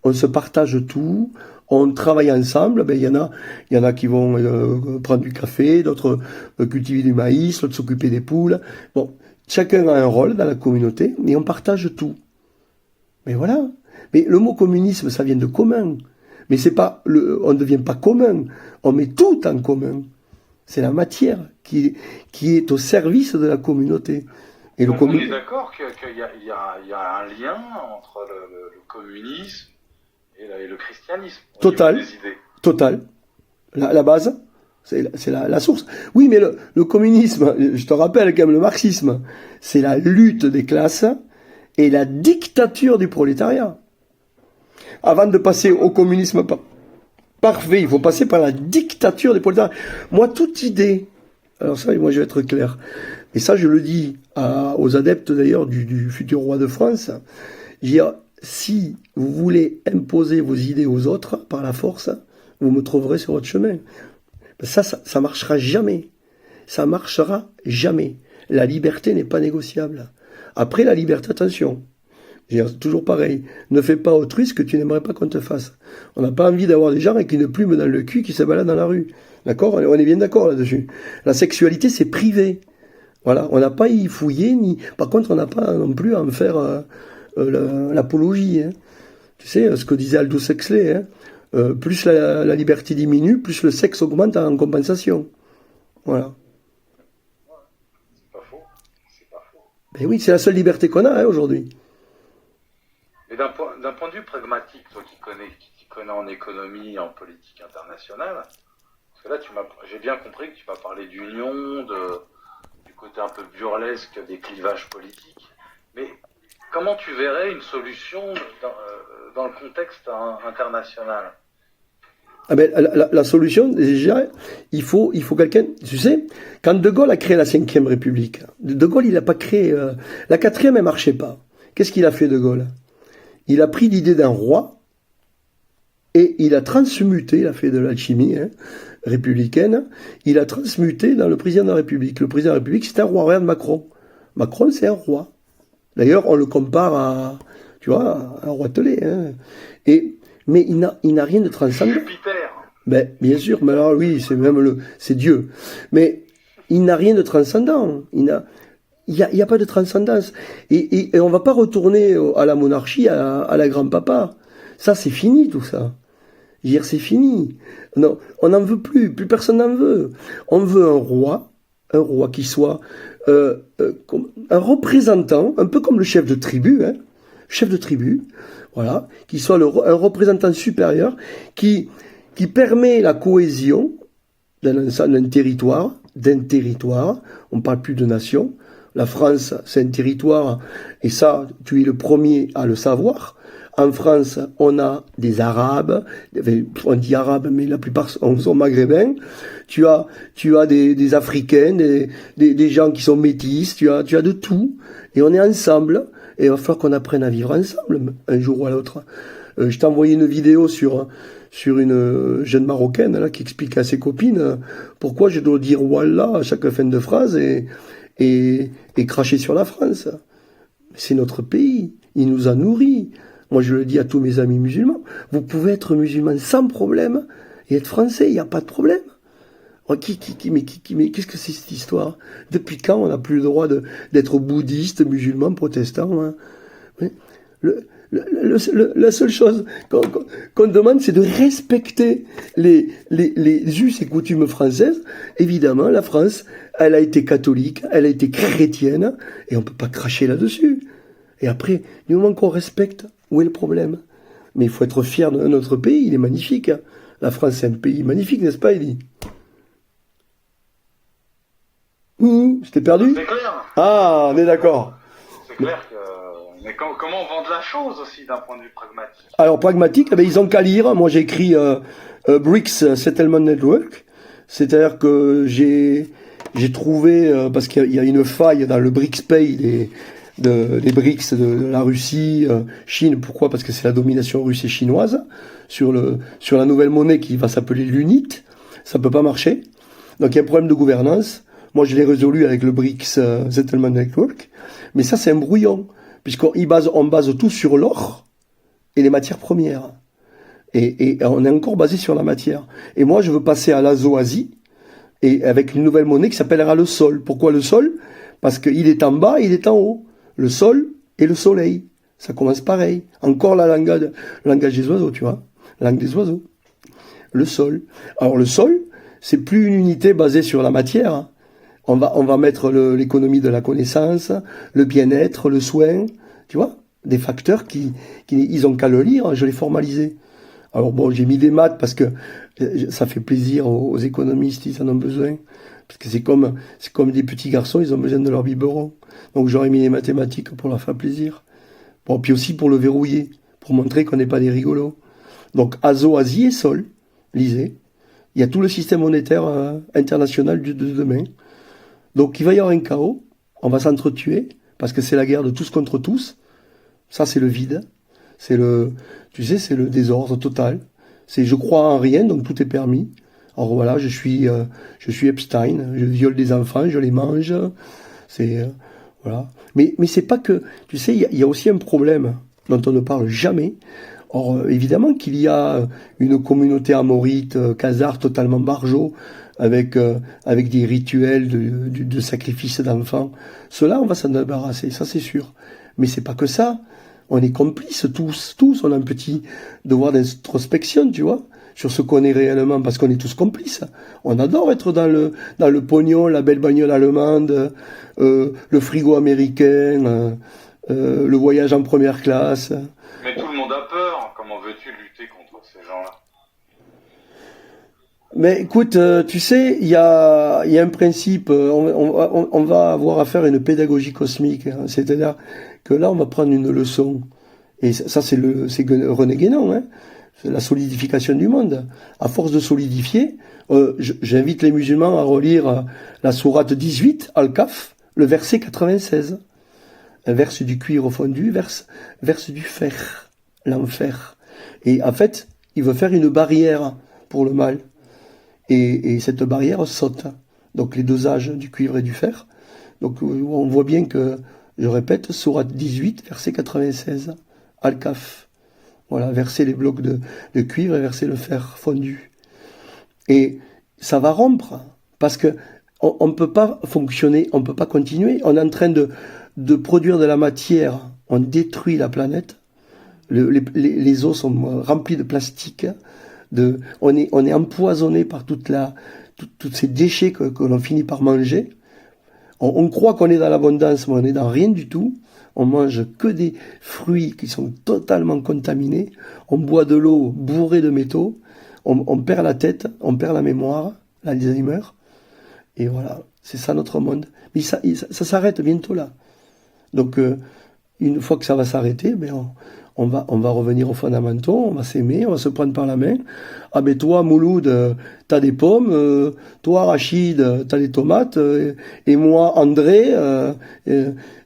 On se partage tout, on travaille ensemble. Ben, il y en a qui vont prendre du café, d'autres cultiver du maïs, d'autres s'occuper des poules. Bon. Chacun a un rôle dans la communauté, mais on partage tout. Mais voilà. Mais le mot communisme, ça vient de commun. Mais on ne devient pas commun. On met tout en commun. C'est la matière qui est au service de la communauté. Et donc on est d'accord qu'il y a un lien entre le communisme et le christianisme. Total. La base. C'est la source. Oui, mais le communisme, je te rappelle quand même le marxisme, c'est la lutte des classes et la dictature du prolétariat. Avant de passer au communisme parfait, il faut passer par la dictature des prolétariats. Moi, toute idée, alors ça, moi je vais être clair, et ça je le dis aux adeptes d'ailleurs du futur roi de France, je veux dire, si vous voulez imposer vos idées aux autres par la force, vous me trouverez sur votre chemin. Ça marchera jamais. Ça marchera jamais. La liberté n'est pas négociable. Après la liberté, attention. Toujours pareil. Ne fais pas autrui ce que tu n'aimerais pas qu'on te fasse. On n'a pas envie d'avoir des gens avec une plume dans le cul qui se baladent dans la rue. D'accord? On est bien d'accord là-dessus. La sexualité, c'est privé. Voilà. On n'a pas à y fouiller, par contre, on n'a pas non plus à en faire l'apologie. Hein. Tu sais, ce que disait Aldous Huxley, hein. Plus la liberté diminue, plus le sexe augmente en compensation. Voilà. C'est pas faux. C'est pas faux. Ben oui, c'est la seule liberté qu'on a aujourd'hui. Mais d'un point de vue pragmatique, toi qui connais en économie et en politique internationale, parce que là j'ai bien compris que tu m'as parlé d'union, du côté un peu burlesque des clivages politiques, mais comment tu verrais une solution dans le contexte international? Ah ben, la solution, déjà, il faut quelqu'un, tu sais, quand De Gaulle a créé la 5e République, De Gaulle, il n'a pas créé, la 4e, elle marchait pas. Qu'est-ce qu'il a fait, De Gaulle? Il a pris l'idée d'un roi, et il a transmuté, il a fait de l'alchimie, hein, républicaine, il a transmuté dans le président de la République. Le président de la République, c'est un roi, regarde Macron. Macron, c'est un roi. D'ailleurs, on le compare à, tu vois, à un roi telé, hein. Mais il n'a rien de transcendant. Jupiter. Ben, bien sûr, mais alors oui, c'est Dieu. Mais il n'a rien de transcendant. Il y a pas de transcendance. Et on va pas retourner à la monarchie, à la grand-papa. Ça, c'est fini, tout ça. Je veux dire, c'est fini. Non, on n'en veut plus personne n'en veut. On veut un roi qui soit un représentant, un peu comme le chef de tribu, hein, voilà, qui soit un représentant supérieur qui permet la cohésion d'un territoire, on parle plus de nation. La France, c'est un territoire, et ça, tu es le premier à le savoir. En France, on a des Arabes, on dit Arabes, mais la plupart sont maghrébins. Tu as des Africains, des gens qui sont métis, tu as de tout. Et on est ensemble, et il va falloir qu'on apprenne à vivre ensemble, un jour ou à l'autre. Je t'ai envoyé une vidéo sur une jeune Marocaine, là, qui explique à ses copines pourquoi je dois dire Wallah à chaque fin de phrase et cracher sur la France. C'est notre pays, il nous a nourris. Moi, je le dis à tous mes amis musulmans, vous pouvez être musulman sans problème et être français, il n'y a pas de problème. Mais qu'est-ce que c'est cette histoire? Depuis quand on n'a plus le droit d'être bouddhiste, musulman, protestant, hein? La seule chose qu'on demande, c'est de respecter les us et coutumes françaises. Évidemment, la France, elle a été catholique, elle a été chrétienne, et on ne peut pas cracher là-dessus. Et après, du moment qu'on respecte, où est le problème? Mais il faut être fier de notre pays, il est magnifique. La France, c'est un pays magnifique, n'est-ce pas, Elie? Je t'ai perdu? C'est clair. Ah, on est d'accord. C'est clair que... Mais comment on vend de la chose aussi d'un point de vue pragmatique? Alors, pragmatique, eh bien, ils ont qu'à lire. Moi, j'ai écrit BRICS Settlement Network. C'est-à-dire que j'ai trouvé, parce qu'il y a une faille dans le BRICS Pay des BRICS de la Russie, Chine. Pourquoi? Parce que c'est la domination russe et chinoise sur la nouvelle monnaie qui va s'appeler l'UNIT. Ça peut pas marcher. Donc, il y a un problème de gouvernance. Moi, je l'ai résolu avec le BRICS Settlement Network. Mais ça, c'est un brouillon. Puisqu'on base tout sur l'or et les matières premières. Et on est encore basé sur la matière. Et moi, je veux passer à l'Asie, et avec une nouvelle monnaie qui s'appellera le sol. Pourquoi le sol? Parce qu'il est en bas, il est en haut. Le sol et le soleil. Ça commence pareil. Encore le langage des oiseaux, tu vois. La langue des oiseaux. Le sol. Alors le sol, c'est plus une unité basée sur la matière, hein. On va mettre l'économie de la connaissance, le bien-être, le soin, tu vois, des facteurs qui ils ont qu'à le lire, je l'ai formalisé. Alors bon, j'ai mis des maths parce que ça fait plaisir aux économistes, ils en ont besoin. Parce que c'est comme des petits garçons, ils ont besoin de leur biberon. Donc j'aurais mis les mathématiques pour leur faire plaisir. Bon, puis aussi pour le verrouiller, pour montrer qu'on n'est pas des rigolos. Donc azo, asi et sol, lisez. Il y a tout le système monétaire international de demain. Donc il va y avoir un chaos, on va s'entretuer, parce que c'est la guerre de tous contre tous. Ça c'est le vide, c'est le désordre total. C'est je crois en rien, donc tout est permis. Alors voilà, je suis Epstein, je viole des enfants, je les mange. Voilà. Mais c'est pas que, tu sais, il y a aussi un problème dont on ne parle jamais. Or, évidemment qu'il y a une communauté amorite, khazare totalement barjo, avec des rituels de sacrifice d'enfants. Cela, on va s'en débarrasser, ça c'est sûr. Mais c'est pas que ça. On est complices tous. On a un petit devoir d'introspection, tu vois, sur ce qu'on est réellement, parce qu'on est tous complices. On adore être dans le pognon, la belle bagnole allemande, le frigo américain, le voyage en première classe. Mais tout le monde a peur. Comment veux-tu lutter contre ces gens-là? Mais écoute, tu sais, il y a un principe, on va avoir à faire une pédagogie cosmique, hein. C'est-à-dire que là, on va prendre une leçon. Et ça, c'est René Guénon, hein. C'est la solidification du monde. À force de solidifier, j'invite les musulmans à relire la sourate 18, Al-Kaf, le verset 96. Verse du cuivre fondu, verse du fer, l'enfer. Et en fait, il veut faire une barrière pour le mal. Et cette barrière saute. Donc les dosages du cuivre et du fer. Donc on voit bien que, je répète, sourate 18, verset 96, Al-Kaf. Voilà, verser les blocs de cuivre et verser le fer fondu. Et ça va rompre, parce que on ne peut pas fonctionner, on ne peut pas continuer. On est en train de produire de la matière, on détruit la planète. Les eaux sont remplies de plastique. On est empoisonné par tous ces déchets que l'on finit par manger. On croit qu'on est dans l'abondance, mais on n'est dans rien du tout. On mange que des fruits qui sont totalement contaminés. On boit de l'eau bourrée de métaux. On perd la tête, on perd la mémoire, l'Alzheimer. Et voilà, c'est ça notre monde. Mais ça s'arrête bientôt là. Donc, une fois que ça va s'arrêter, on va revenir aux fondamentaux, on va s'aimer, on va se prendre par la main. Ah ben toi, Mouloud, t'as des pommes, toi, Rachid, t'as des tomates, et moi, André,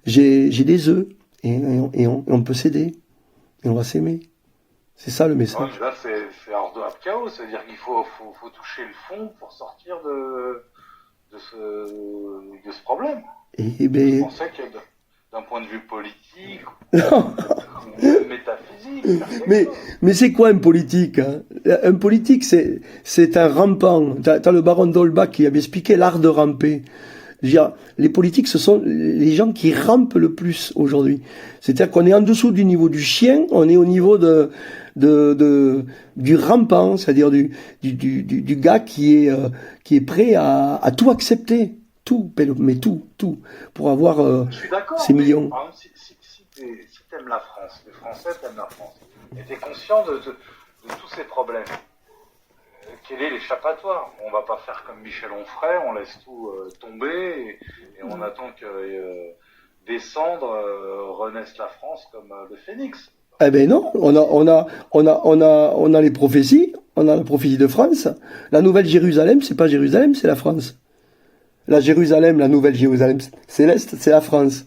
j'ai des œufs. Et on peut s'aider. Et on va s'aimer. C'est ça le message. Ouais, là, c'est hors de chaos, c'est-à-dire qu'il faut toucher le fond pour sortir de ce problème. Et ben... Je pensais que d'un point de vue politique, métaphysique. Mais c'est quoi un politique, hein? Un politique, c'est un rampant. T'as le baron d'Holbach qui avait expliqué l'art de ramper. Je veux dire, les politiques, ce sont les gens qui rampent le plus aujourd'hui. C'est-à-dire qu'on est en dessous du niveau du chien, on est au niveau du rampant, c'est-à-dire du gars qui est prêt à tout accepter. Tout, mais tout, pour avoir ces millions. Par exemple, si t'aimes la France, les Français t'aiment la France, et t'es conscient de tous ces problèmes, quel est l'échappatoire? On va pas faire comme Michel Onfray, on laisse tout tomber, et on attend que des cendres renaissent la France comme le phénix. Eh ben non, on a les prophéties, on a la prophétie de France. La nouvelle Jérusalem, c'est pas Jérusalem, c'est la France. La nouvelle Jérusalem céleste, c'est la France.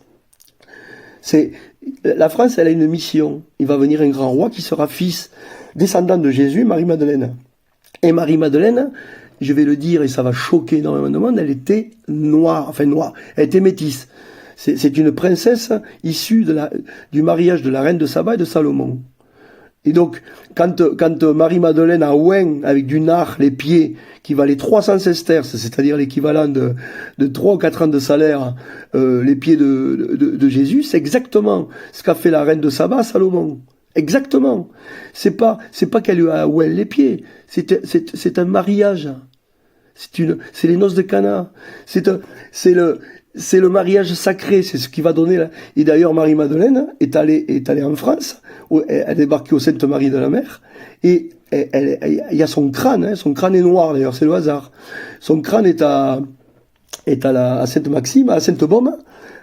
La France, elle a une mission. Il va venir un grand roi qui sera fils, descendant de Jésus, Marie-Madeleine. Et Marie-Madeleine, je vais le dire, et ça va choquer énormément de monde, elle était noire, elle était métisse. C'est une princesse issue du mariage de la reine de Saba et de Salomon. Et donc, quand Marie-Madeleine a oint avec du nard les pieds qui valaient 300 sesterces, c'est-à-dire l'équivalent de 3 ou 4 ans de salaire, les pieds de Jésus, c'est exactement ce qu'a fait la reine de Saba à Salomon. Exactement. C'est pas qu'elle lui a oint les pieds. C'est un mariage. C'est les noces de Cana. C'est le mariage sacré, c'est ce qui va donner Et d'ailleurs, Marie-Madeleine est allée en France, elle est débarquée au Sainte-Marie de la Mer, et il y a son crâne, hein, son crâne est noir d'ailleurs, c'est le hasard. Son crâne est à Sainte-Maxime, à Sainte-Baume,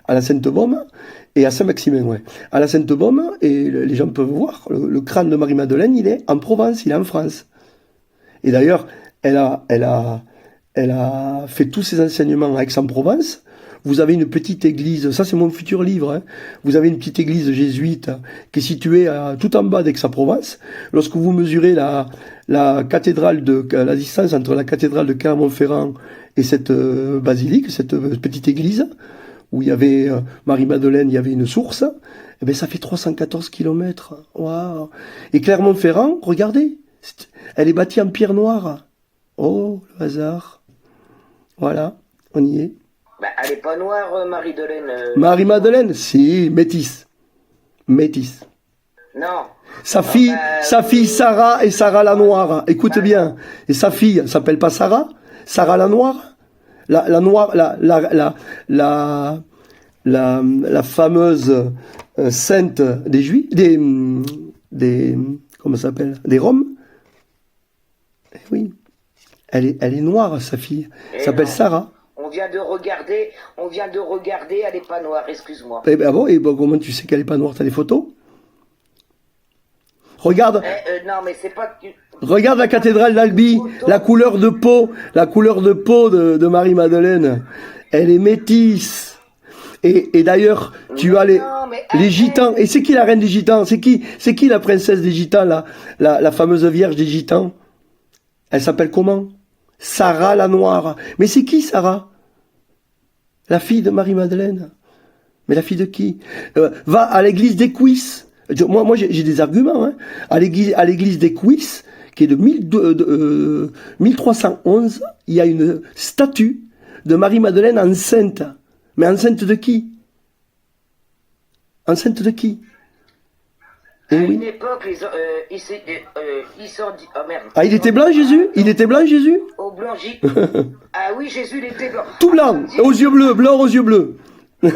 à la Sainte-Baume, et à Saint-Maximin, ouais. À la Sainte-Baume, et les gens peuvent voir, le crâne de Marie-Madeleine, il est en Provence, il est en France. Et d'ailleurs, elle a fait tous ses enseignements à Aix-en-Provence. Vous avez une petite église, ça c'est mon futur livre, hein. Vous avez une petite église jésuite qui est située tout en bas d'Aix-en-Provence. Lorsque vous mesurez la distance entre la cathédrale de Clermont-Ferrand et cette basilique, cette petite église, où il y avait Marie-Madeleine, il y avait une source, eh bien ça fait 314 kilomètres. Waouh. Et Clermont-Ferrand, regardez, elle est bâtie en pierre noire. Oh, le hasard. Voilà, on y est. Bah, elle n'est pas noire, Marie-Madeleine. Marie-Madeleine, si, métisse. Métisse. Non. Sa fille Sarah et Sarah la Noire. Écoute bien. Et sa fille s'appelle pas Sarah? Sarah la Noire? La Noire, la fameuse sainte des Juifs, comment ça s'appelle? Des Roms? Eh oui. Elle est noire, sa fille. Elle s'appelle Sarah. On vient de regarder, elle n'est pas noire, excuse-moi. Eh ben bon, et bon, comment tu sais qu'elle n'est pas noire? T'as des photos? Regarde. Non, mais c'est pas. Regarde la cathédrale d'Albi, la couleur de peau de Marie-Madeleine. Elle est métisse. Et d'ailleurs, tu as les gitans. Et c'est qui la reine des gitans? C'est qui la princesse des gitans, la fameuse vierge des gitans? Elle s'appelle comment? Sarah la Noire. Mais c'est qui Sarah? La fille de Marie-Madeleine. Mais la fille de qui? Va à l'église d'Écuisse. Moi j'ai des arguments. Hein. À l'église d'Écuisse, qui est de 1311, il y a une statue de Marie-Madeleine enceinte. Mais enceinte de qui? Enceinte de qui? À une époque, ils sont dit... Oh merde. Ah, il était blanc, Jésus? Il était blanc, Jésus? Au blanc, Ah oui, Jésus, il était blanc. Tout blanc, aux yeux bleus, blanc aux yeux bleus. Ah,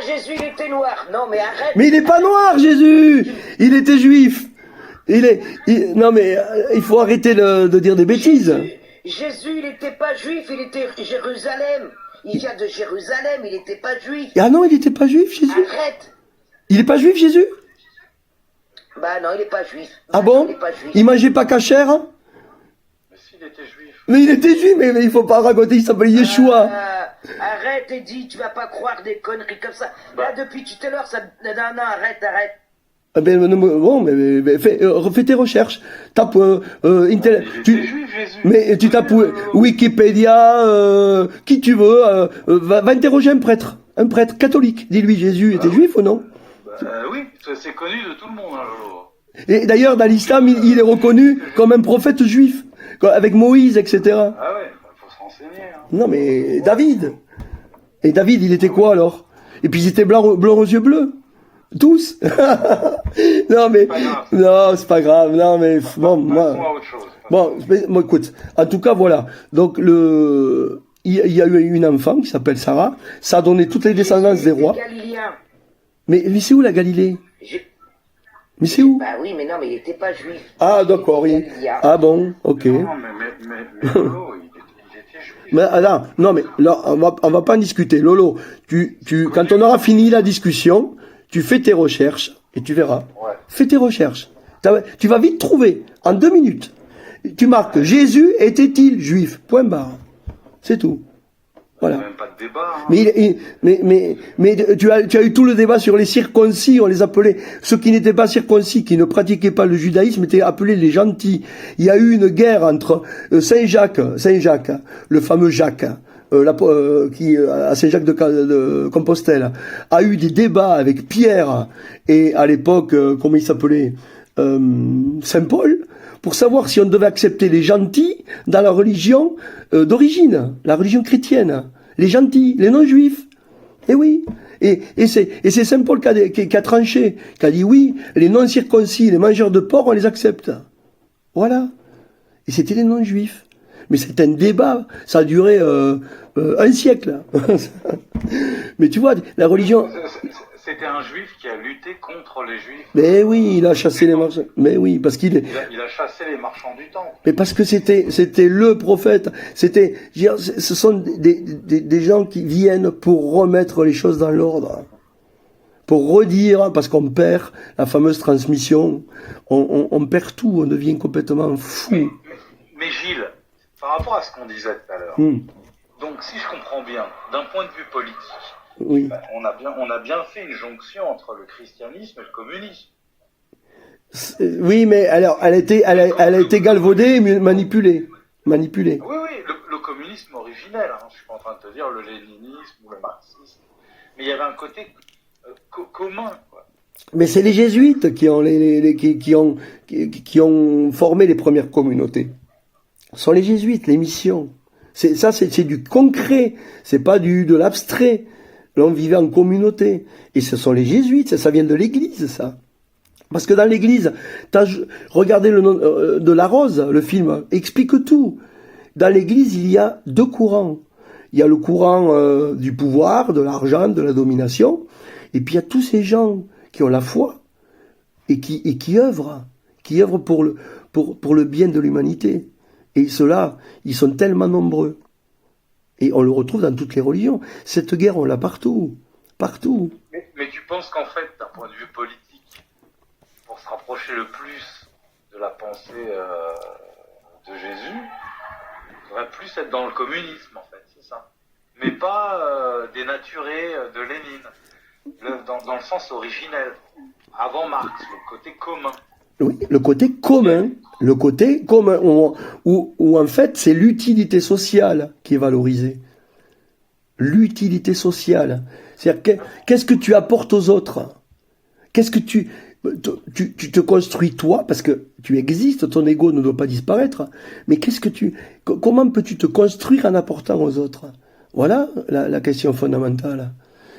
Jésus, il était noir. Non, mais arrête. Mais il n'est pas noir, Jésus. Il était juif. Non, mais il faut arrêter de dire des bêtises. Jésus, il n'était pas juif, il était Jérusalem. Il vient de Jérusalem, il n'était pas juif. Ah non, il n'était pas juif, Jésus. Arrête. Il n'est pas juif, Jésus? Bah non, il n'est pas juif. Ah bon? Il mangeait pas cachère? Mais s'il était juif. Mais il était juif, mais il faut pas raconter, il s'appelait Yeshua. Arrête, Eddie, tu vas pas croire des conneries comme ça. Là, depuis tout à l'heure, ça... Non, arrête. Ah ben, bon, mais fais tes recherches. Tape mais tu tapes Wikipédia, qui tu veux. Va interroger un prêtre catholique. Dis-lui, Jésus était juif ou non? Oui, c'est connu de tout le monde, hein, Lolo. Et d'ailleurs, dans l'islam, il est reconnu comme un prophète juif, avec Moïse, etc. Ah ouais, faut se renseigner. Hein. Non, mais David. Et David, il était quoi alors? Et puis ils étaient blancs aux yeux bleus. Tous. Non, mais non, c'est pas grave. Non, mais bon, moi. Bon, écoute. En tout cas, voilà. Donc il y a eu une enfant qui s'appelle Sarah. Ça a donné toutes les descendances des rois. Mais c'est où la Galilée? Mais c'est où? Bah oui, mais non, mais il n'était pas juif. Ah d'accord, oui. Ah bon, ok. Non, mais Lolo, il était juif. Mais non, mais là, on va pas en discuter. Lolo, quand on aura fini la discussion, tu fais tes recherches et tu verras. Ouais. Fais tes recherches. Tu vas vite trouver, en 2 minutes. Tu marques, Jésus était-il juif? Point barre. C'est tout. Voilà. Il n'y a même pas de débat. Hein. Mais tu as eu tout le débat sur les circoncis, on les appelait, ceux qui n'étaient pas circoncis, qui ne pratiquaient pas le judaïsme, étaient appelés les gentils. Il y a eu une guerre entre Saint Jacques, le fameux Jacques, qui à Saint-Jacques de Compostelle, a eu des débats avec Pierre et à l'époque, comment il s'appelait, Saint Paul, pour savoir si on devait accepter les gentils dans la religion d'origine, la religion chrétienne, les gentils, les non-juifs. Et oui. Et c'est Saint Paul qui a tranché, qui a dit oui, les non-circoncis, les mangeurs de porc, on les accepte. Voilà. Et c'était les non-juifs. Mais c'est un débat, ça a duré un siècle. Mais tu vois, la religion... c'était un juif qui a lutté contre les juifs. Mais oui, il a chassé les marchands. Mais oui, parce qu'il est... Il a chassé les marchands du temple. Mais parce que c'était le prophète. Ce sont des gens qui viennent pour remettre les choses dans l'ordre. Pour redire, parce qu'on perd la fameuse transmission. On perd tout, on devient complètement fou. Mais Gilles, par rapport à ce qu'on disait tout à l'heure, donc si je comprends bien, d'un point de vue politique, oui. On a bien fait une jonction entre le christianisme et le communisme. Oui, mais alors, elle a été galvaudée et manipulée. Oui, le communisme originel, hein, je suis pas en train de te dire le léninisme ou le marxisme, mais il y avait un côté commun, quoi. Mais c'est les jésuites qui ont formé les premières communautés. Ce sont les jésuites, les missions. C'est du concret, c'est pas de l'abstrait. Là, on vivait en communauté. Et ce sont les jésuites, ça vient de l'église, ça. Parce que dans l'église, regardez le nom de La Rose, le film, explique tout. Dans l'église, il y a deux courants. Il y a le courant du pouvoir, de l'argent, de la domination. Et puis il y a tous ces gens qui ont la foi et qui œuvrent pour le bien de l'humanité. Et ceux-là, ils sont tellement nombreux. Et on le retrouve dans toutes les religions. Cette guerre, on l'a partout. Partout. Mais tu penses qu'en fait, d'un point de vue politique, pour se rapprocher le plus de la pensée de Jésus, il faudrait plus être dans le communisme, en fait, c'est ça. Mais pas dénaturer de Lénine, dans le sens originel, avant Marx, le côté commun. Oui, le côté commun, où en fait c'est l'utilité sociale qui est valorisée. L'utilité sociale. C'est-à-dire, qu'est-ce que tu apportes aux autres? Qu'est-ce que tu te construis toi, parce que tu existes, ton ego ne doit pas disparaître, mais comment peux-tu te construire en apportant aux autres? Voilà la question fondamentale.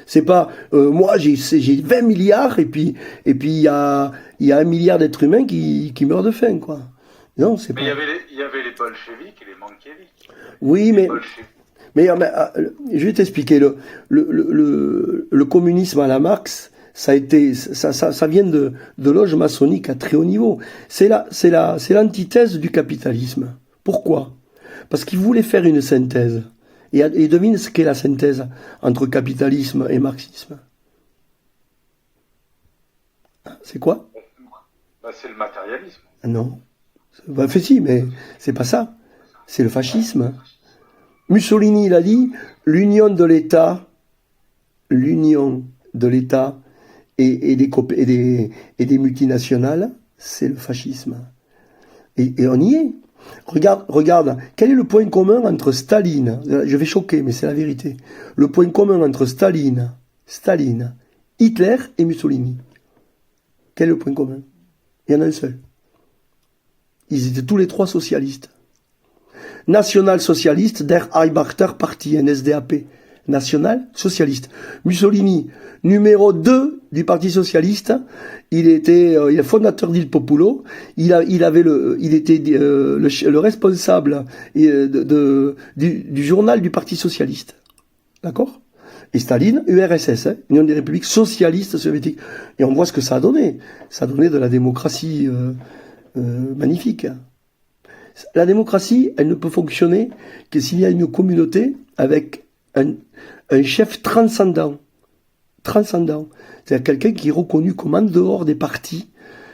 C'est pas moi j'ai 20 milliards et puis il y a 1 milliard d'êtres humains qui meurent de faim, quoi. Non, c'est pas. Mais il y avait les bolcheviks et les mankéviks. Oui, mais je vais t'expliquer le communisme à la Marx, ça vient de loges maçonniques à très haut niveau. C'est l'antithèse du capitalisme. Pourquoi? Parce qu'ils voulaient faire une synthèse. Et devine ce qu'est la synthèse entre capitalisme et marxisme. C'est quoi? C'est le matérialisme. Non. Si, mais c'est pas ça. C'est le fascisme. Mussolini, il a dit, l'union de l'État et des multinationales, c'est le fascisme. Et on y est. Regarde, quel est le point commun entre Staline, je vais choquer, mais c'est la vérité, le point commun entre Staline, Hitler et Mussolini. Quel est le point commun? Il y en a un seul. Ils étaient tous les trois socialistes. National-socialiste der Arbeiterpartie, NSDAP. National-socialiste. Mussolini, numéro 2 du Parti socialiste, il est fondateur d'Il Populo, il était le responsable du journal du Parti socialiste. D'accord? Et Staline, URSS, Union des républiques socialistes soviétiques. Et on voit ce que ça a donné. Ça a donné de la démocratie magnifique. La démocratie, elle ne peut fonctionner que s'il y a une communauté avec un chef transcendant. C'est-à-dire quelqu'un qui est reconnu comme en dehors des partis.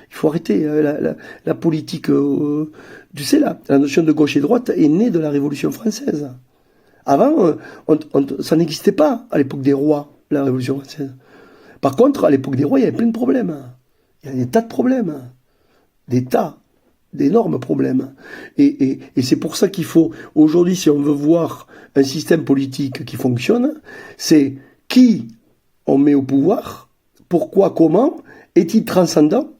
Il faut arrêter la politique. Tu sais, la notion de gauche et droite est née de la Révolution française. Avant, ça n'existait pas à l'époque des rois, la Révolution française. Par contre, à l'époque des rois, il y avait plein de problèmes. Il y a des tas de problèmes. D'énormes problèmes. Et c'est pour ça qu'il faut, aujourd'hui, si on veut voir un système politique qui fonctionne, c'est qui on met au pouvoir, pourquoi, comment, est-il transcendant,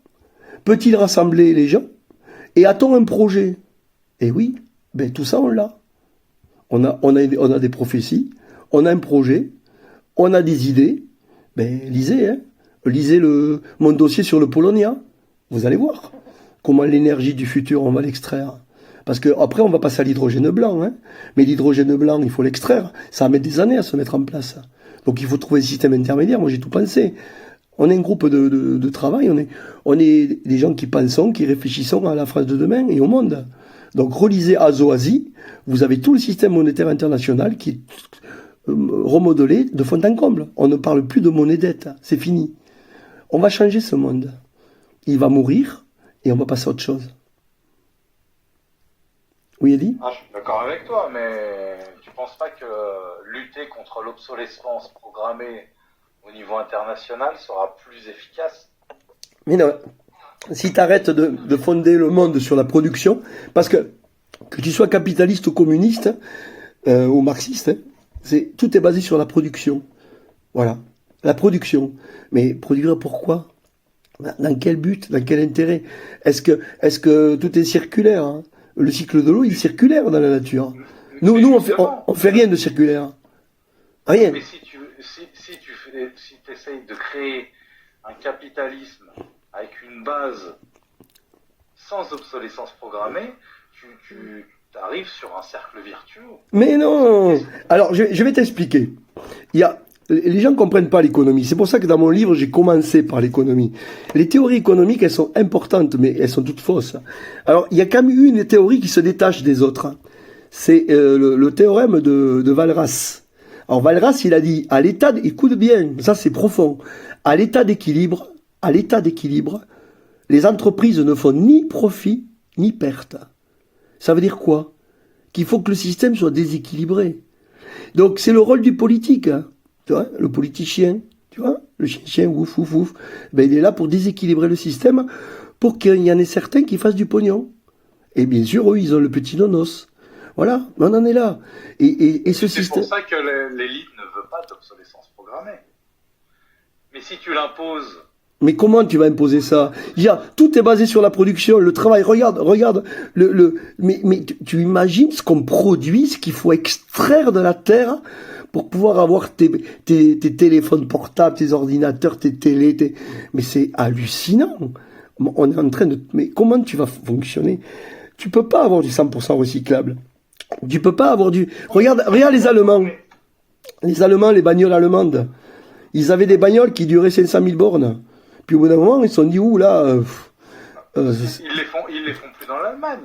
peut-il rassembler les gens, et a-t-on un projet? Et oui, tout ça on l'a. On a des prophéties, on a un projet, on a des idées, lisez mon dossier sur le Polonia, vous allez voir comment l'énergie du futur, on va l'extraire. Parce qu'après, on va passer à l'hydrogène blanc. Mais l'hydrogène blanc, il faut l'extraire. Ça va mettre des années à se mettre en place. Donc il faut trouver un système intermédiaire. Moi j'ai tout pensé. On est un groupe de travail, on est des gens qui pensons, qui réfléchissons à la France de demain et au monde. Donc relisez Azo-Asie, vous avez tout le système monétaire international qui est remodelé de fond en comble. On ne parle plus de monnaie dette, c'est fini. On va changer ce monde. Il va mourir et on va passer à autre chose. Oui, Eddy ? Je suis d'accord avec toi, mais tu penses pas que lutter contre l'obsolescence programmée au niveau international sera plus efficace? Mais non, si tu arrêtes de fonder le monde sur la production, parce que tu sois capitaliste ou communiste, ou marxiste, tout est basé sur la production. Voilà, la production. Mais produire pourquoi? Dans quel but? Dans quel intérêt? Est-ce que tout est circulaire, hein? Le cycle de l'eau, il est circulaire dans la nature. Nous on fait rien de circulaire. Rien. Mais si tu essayes de créer un capitalisme avec une base sans obsolescence programmée, tu arrives sur un cercle vertueux. Mais non. Alors, je vais t'expliquer. Les gens ne comprennent pas l'économie. C'est pour ça que dans mon livre, j'ai commencé par l'économie. Les théories économiques, elles sont importantes, mais elles sont toutes fausses. Alors, il y a quand même une théorie qui se détache des autres. C'est le théorème de Walras. Alors, Walras, il a dit, écoute bien, ça c'est profond, à l'état d'équilibre, les entreprises ne font ni profit, ni perte. Ça veut dire quoi? Qu'il faut que le système soit déséquilibré. Donc, c'est le rôle du politique, hein. Tu vois, le politicien, tu vois, le chien, ouf, ouf, ouf, ben, il est là pour déséquilibrer le système, pour qu'il y en ait certains qui fassent du pognon. Et bien sûr, eux, ils ont le petit nonos. Voilà, on en est là. Et ce système... C'est pour ça que l'élite ne veut pas d'obsolescence programmée. Mais si tu l'imposes... Mais comment tu vas imposer ça? Tout est basé sur la production, le travail. Regarde, mais tu imagines ce qu'on produit, ce qu'il faut extraire de la terre pour pouvoir avoir tes téléphones portables, tes ordinateurs, tes télés, mais c'est hallucinant. On est en train de... Mais comment tu vas fonctionner? Tu peux pas avoir du 100% recyclable. Tu peux pas avoir du... Regarde les Allemands. Les Allemands, les bagnoles allemandes. Ils avaient des bagnoles qui duraient 500 000 bornes. Puis au bout d'un moment, ils se sont dit, ouh là... ils les font plus dans l'Allemagne.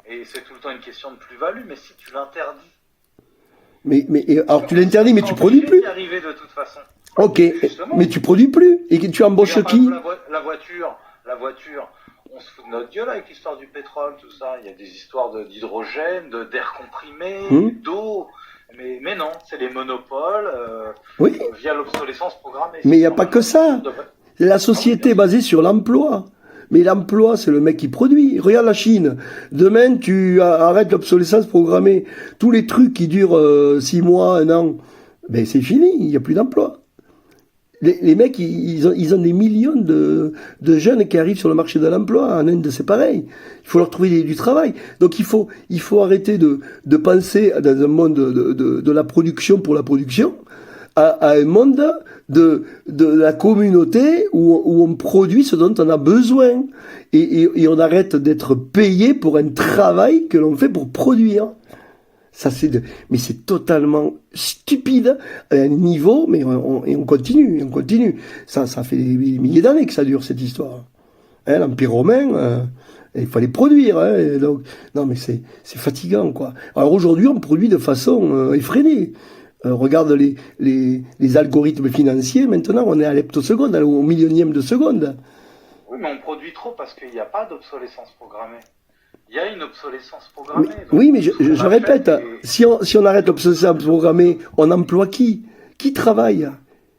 Et c'est tout le temps une question de plus-value, mais si tu l'interdis... Alors tu l'interdis, mais tu produis plus. Arriver de toute façon. Ok, mais tu produis plus. Et tu embauches qui? La voiture, on se fout de notre gueule avec l'histoire du pétrole, tout ça. Il y a des histoires d'hydrogène, d'air comprimé, d'eau. Mais non, c'est les monopoles via l'obsolescence programmée. Mais il n'y a pas que ça. La société est basée sur l'emploi. Mais l'emploi, c'est le mec qui produit. Regarde la Chine. Demain, tu arrêtes l'obsolescence programmée. Tous les trucs qui durent 6 mois, 1 an, ben c'est fini, il n'y a plus d'emploi. Les mecs, ils ont des millions de jeunes qui arrivent sur le marché de l'emploi. En Inde, c'est pareil. Il faut leur trouver du travail. Donc il faut arrêter de penser dans un monde de la production pour la production, à un monde de la communauté où on produit ce dont on a besoin. Et on arrête d'être payé pour un travail que l'on fait pour produire. Ça, mais c'est totalement stupide à un niveau, mais on continue. Ça fait des milliers d'années que ça dure, cette histoire. Hein, l'Empire romain, il fallait produire. Hein, donc, non, mais c'est fatigant, quoi. Alors aujourd'hui, on produit de façon effrénée. Regarde les algorithmes financiers, maintenant, on est à l'heptoseconde, au millionième de seconde. Oui, mais on produit trop parce qu'il n'y a pas d'obsolescence programmée. Il y a une obsolescence programmée. Oui, mais je répète, si on arrête l'obsolescence programmée, on emploie qui? Qui travaille?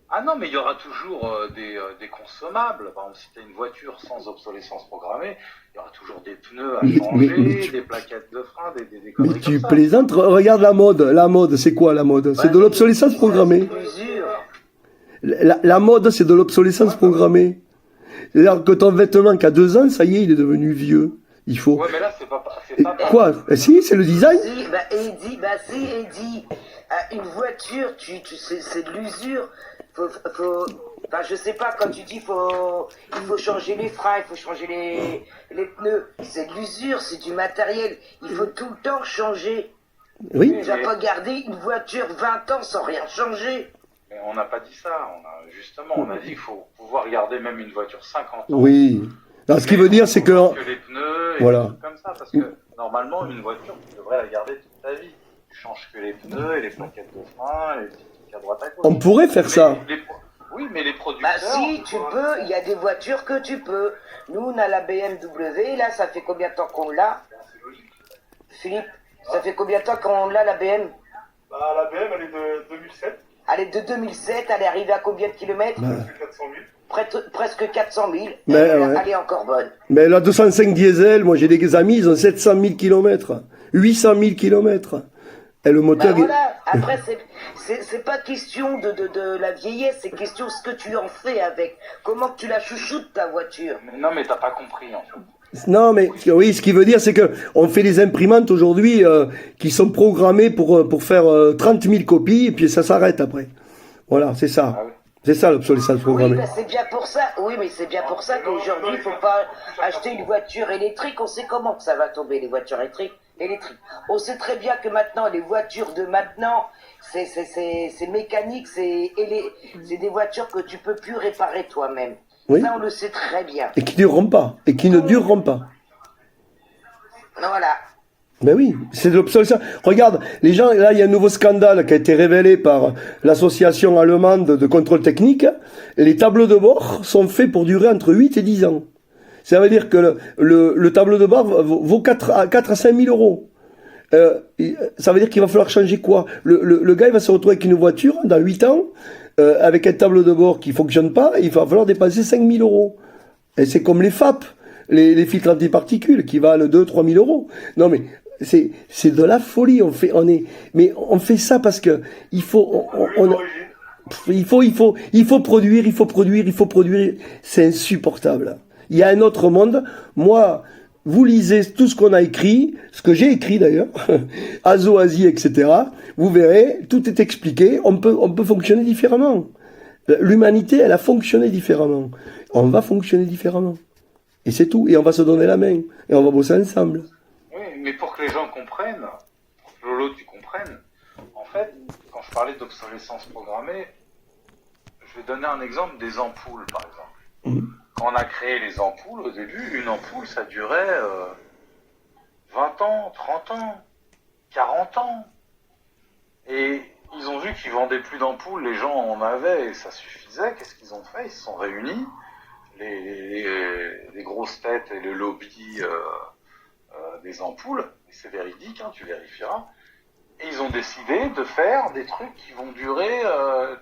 Ah non, mais il y aura toujours des consommables. Par exemple, si tu as une voiture sans obsolescence programmée, il y aura toujours des pneus à changer, des plaquettes de frein, des conneries. Mais tu plaisantes. Regarde la mode. La mode, c'est quoi la mode? C'est de l'obsolescence programmée. La mode, c'est de l'obsolescence programmée. C'est-à-dire que ton vêtement qui a 2 ans, ça y est, il est devenu vieux. Il faut... Ouais, mais là, c'est pas quoi? Si, c'est le design. Eddy, une voiture, c'est de l'usure. Enfin, je sais pas, quand tu dis il faut changer les freins, il faut changer les pneus, c'est de l'usure, c'est du matériel. Il faut tout le temps changer. Oui. Tu vas pas garder une voiture 20 ans sans rien changer. on n'a pas dit ça. Justement, on a dit qu'il faut pouvoir garder même une voiture 50 ans. Oui. Alors, ce qui veut dire, c'est que... les pneus et voilà. des trucs comme ça. Parce que normalement, une voiture, tu devrais la garder toute ta vie. Tu changes que les pneus et les plaquettes de frein, les petits trucs à droite à gauche. On pourrait faire ça. Oui, mais les producteurs... Bah si, tu peux. Il y a des voitures que tu peux. Nous, on a la BMW. Là, ça fait combien de temps qu'on l'a? Philippe, ça fait combien de temps qu'on l'a, la BM? Bah, la BM, elle est de 2007. Elle est de 2007. Elle est arrivée à combien de kilomètres? Presque 400 000. Presque 400 000. Mais, Elle est encore bonne. Mais la 205 diesel, moi j'ai des amis, ils ont 700 000 km, 800 000 km. Et le moteur... Bah voilà, après c'est pas question de la vieillesse, c'est question ce que tu en fais avec. Comment tu la chouchoutes ta voiture. Non mais t'as pas compris en fait. Non mais oui, ce qui veut dire c'est que on fait des imprimantes aujourd'hui qui sont programmées pour faire 30 000 copies et puis ça s'arrête après. Voilà, c'est ça. Ah oui. C'est ça l'obsolescence programmée. Oui, bah c'est bien pour ça. Oui, mais c'est bien pour ça qu'aujourd'hui, il faut pas acheter une voiture électrique. On sait comment que ça va tomber, les voitures électriques. On sait très bien que maintenant, les voitures de maintenant, c'est mécanique, c'est des voitures que tu peux plus réparer toi-même. Oui. Ça, on le sait très bien. Et qui dureront pas. Et qui ne dureront pas. Voilà. Ben oui, c'est de l'obsolescence. Regarde, les gens, là, il y a un nouveau scandale qui a été révélé par l'association allemande de contrôle technique. Les tableaux de bord sont faits pour durer entre 8 et 10 ans. Ça veut dire que le tableau de bord vaut 4 à 5 000 euros. Ça veut dire qu'il va falloir changer quoi? Le gars, il va se retrouver avec une voiture dans 8 ans, avec un tableau de bord qui fonctionne pas, et il va falloir dépenser 5 000 euros. Et c'est comme les FAP, les filtres antiparticules, qui valent 2-3 000 euros. Non mais, c'est de la folie. Mais on fait ça parce que il faut, il faut produire. C'est insupportable. Il y a un autre monde. Moi, vous lisez tout ce qu'on a écrit, ce que j'ai écrit d'ailleurs, Azo, Asie, etc. Vous verrez, tout est expliqué. On peut fonctionner différemment. L'humanité, elle a fonctionné différemment. On va fonctionner différemment. Et c'est tout. Et on va se donner la main. Et on va bosser ensemble. Oui, mais pour que les gens comprennent, pour que Lolo, tu comprennes, en fait, quand je parlais d'obsolescence programmée, je vais donner un exemple des ampoules, par exemple. Quand on a créé les ampoules, au début, une ampoule, ça durait 20 ans, 30 ans, 40 ans. Et ils ont vu qu'ils vendaient plus d'ampoules, les gens en avaient et ça suffisait. Qu'est-ce qu'ils ont fait? Ils se sont réunis, les grosses têtes et le lobby des ampoules, et c'est véridique, hein, tu vérifieras. Et ils ont décidé de faire des trucs qui vont durer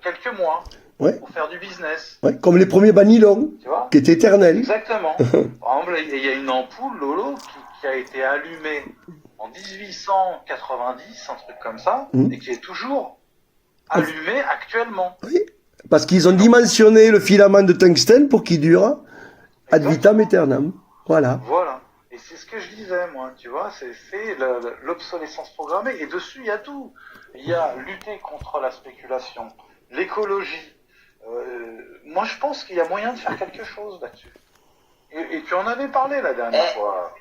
quelques mois. Ouais. Pour faire du business. Ouais, comme les premiers banylons, qui étaient éternels. Exactement. Par exemple, il y a une ampoule, Lolo, qui a été allumée en 1890, un truc comme ça, et qui est toujours allumée actuellement. Oui, parce qu'ils ont dimensionné le filament de tungstène pour qu'il dure ad vitam aeternam. Voilà. Voilà. Et c'est ce que je disais, moi, tu vois, c'est l'obsolescence programmée. Et dessus, il y a tout. Il y a lutter contre la spéculation, l'écologie. Moi, je pense qu'il y a moyen de faire quelque chose là-dessus. Et tu en avais parlé la dernière fois.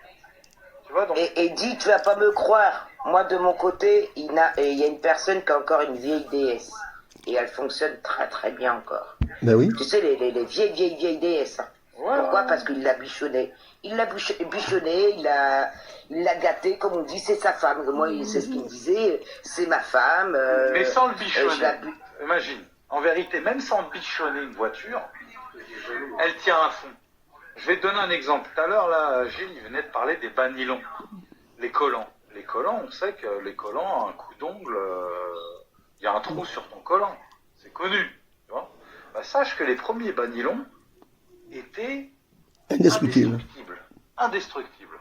Tu vois, donc... et dis, tu vas pas me croire. Moi, de mon côté, il y a une personne qui a encore une vieille DS. Et elle fonctionne très très bien encore. Ben oui. Tu sais, les vieilles DS. Hein. Voilà. Pourquoi? Parce qu'il l'a bichonné. Il l'a bichonné, il l'a gâté, comme on dit, c'est sa femme. Moi, c'est ce qu'il me disait, c'est ma femme. Mais sans le bichonner, imagine. En vérité, même sans bichonner une voiture, elle tient à fond. Je vais te donner un exemple. Tout à l'heure, là, Gilles, il venait de parler des banylons, les collants. Les collants, on sait que les collants, un coup d'ongle, il y a un trou sur ton collant. C'est connu. Tu vois, bah, sache que les premiers banylons étaient indestructibles.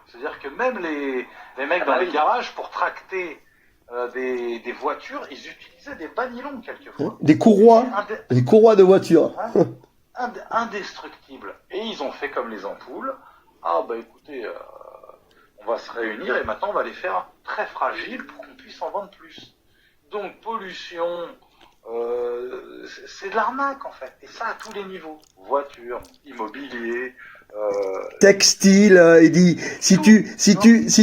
C'est-à-dire que même les mecs dans les garages, pour tracter des voitures, ils utilisaient des banylons quelquefois. Des courroies, des courroies de voiture. Indestructibles. Et ils ont fait comme les ampoules. Ah bah écoutez, on va se réunir et maintenant on va les faire très fragiles pour qu'on puisse en vendre plus. Donc pollution, c'est de l'arnaque en fait. Et ça à tous les niveaux. Voiture, immobilier, textile, il dit, si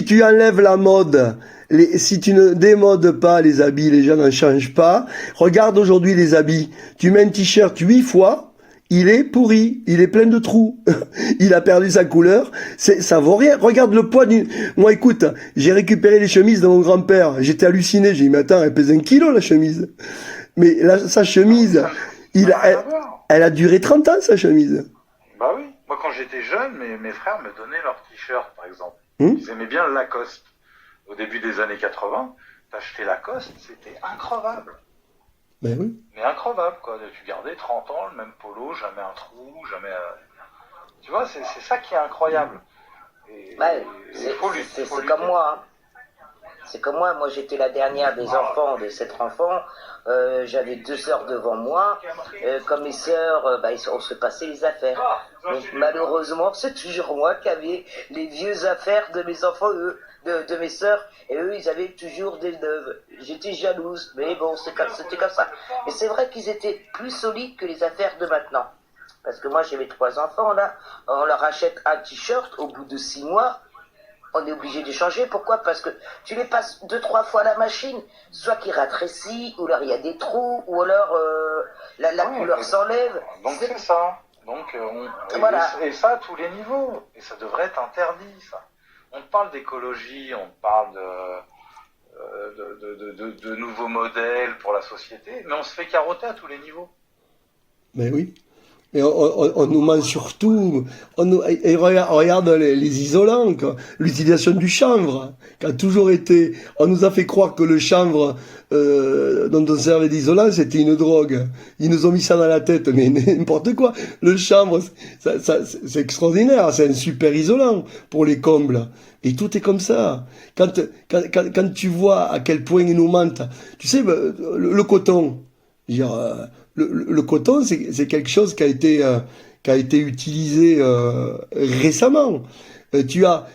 tu enlèves la mode, si tu ne démodes pas les habits, les gens n'en changent pas. Regarde aujourd'hui les habits. Tu mets un t-shirt 8 fois, il est pourri, il est plein de trous. Il a perdu sa couleur, ça vaut rien. Regarde le poids d'une... Moi écoute, j'ai récupéré les chemises de mon grand-père, j'étais halluciné, j'ai dit mais attends, elle pèse 1 kilo la chemise. Mais là, sa chemise, elle a duré 30 ans sa chemise. Bah oui, moi quand j'étais jeune, mes frères me donnaient leurs t-shirts par exemple. Ils aimaient bien le Lacoste. Au début des années 80, t'achetais Lacoste, c'était increvable. Ben oui. Mais increvable, quoi. Tu gardais 30 ans, le même polo, jamais un trou, jamais... Tu vois, c'est ça qui est incroyable. C'est comme moi. Hein. C'est comme moi j'étais la dernière des enfants, de 7 enfants. J'avais 2 sœurs devant moi. Comme mes sœurs, on se passait les affaires. Donc malheureusement, c'est toujours moi qui avais les vieux affaires de mes enfants, de mes sœurs. Et eux, ils avaient toujours des neuves. J'étais jalouse, mais bon, c'était comme ça. Et c'est vrai qu'ils étaient plus solides que les affaires de maintenant. Parce que moi, j'ai mes 3 enfants, là. On leur achète un t-shirt au bout de 6 mois. On est obligé de changer. Pourquoi? Parce que tu les passes 2-3 fois à la machine, soit qu'ils rétrécissent, ou alors il y a des trous, ou alors la couleur s'enlève. Donc c'est ça. Donc voilà. Et ça à tous les niveaux. Et ça devrait être interdit, ça. On parle d'écologie, on parle de nouveaux modèles pour la société, mais on se fait carotter à tous les niveaux. Mais oui. Et on nous ment surtout, et regarde les isolants, l'utilisation du chanvre, qui a toujours été, on nous a fait croire que le chanvre dont on servait d'isolant, c'était une drogue. Ils nous ont mis ça dans la tête, mais n'importe quoi. Le chanvre, c'est extraordinaire, c'est un super isolant pour les combles. Et tout est comme ça. Quand tu vois à quel point ils nous mentent, tu sais, le coton, je veux dire, le coton, c'est quelque chose qui a été utilisé récemment. Tu as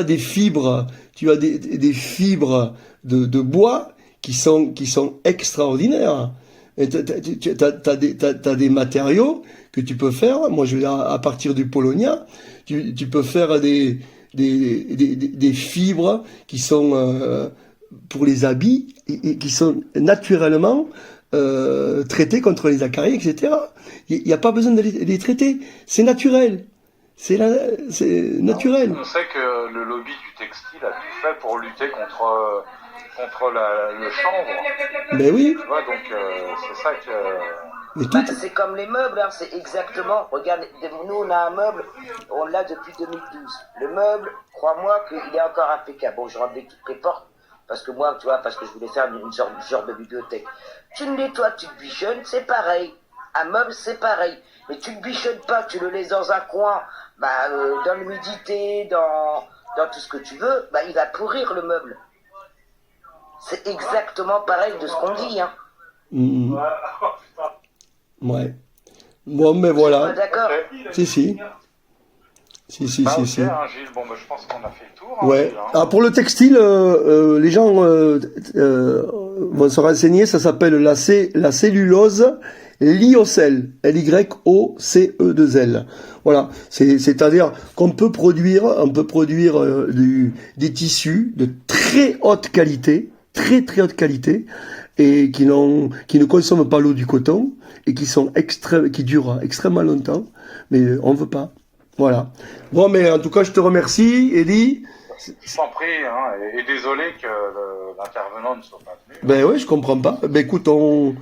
des fibres, des fibres de bois qui sont extraordinaires. T'as des matériaux que tu peux faire. Moi, je veux dire, à partir du Polonia, tu peux faire des fibres qui sont pour les habits et qui sont naturellement traités contre les acariens, etc. Il n'y a pas besoin de les traiter. C'est naturel. C'est naturel. On sait que le lobby du textile a tout fait pour lutter contre le chanvre. Ben oui. Tu vois, donc c'est ça que... c'est comme les meubles, hein, c'est exactement... Regarde, nous on a un meuble, on l'a depuis 2012. Le meuble, crois-moi qu'il est encore impeccable. Bon, je rendais toutes les portes, parce que moi, tu vois, parce que je voulais faire une genre de bibliothèque. Tu le nettoies, tu le bichonnes, c'est pareil. Un meuble, c'est pareil. Mais tu le bichonnes pas, tu le laisses dans un coin, dans l'humidité, dans tout ce que tu veux, il va pourrir le meuble. C'est exactement pareil de ce qu'on dit, hein. Mmh. Ouais. Bon, mais voilà. D'accord. Si. Hein, Gilles, bon, je pense qu'on a fait le tour. Hein, ouais. Gilles, hein. Alors pour le textile, les gens vont se renseigner. Ça s'appelle la cellulose lyocell. Lyocel. Voilà. C'est-à-dire qu'on peut produire, des tissus de très haute qualité, très haute qualité, et qui ne consomment pas l'eau du coton et qui durent extrêmement longtemps. Mais on veut pas. Voilà. Bon, mais en tout cas, je te remercie, Eddie. Je t'en prie, hein, et désolé que l'intervenant ne soit pas venu. Ben oui, je comprends pas. Ben écoute, on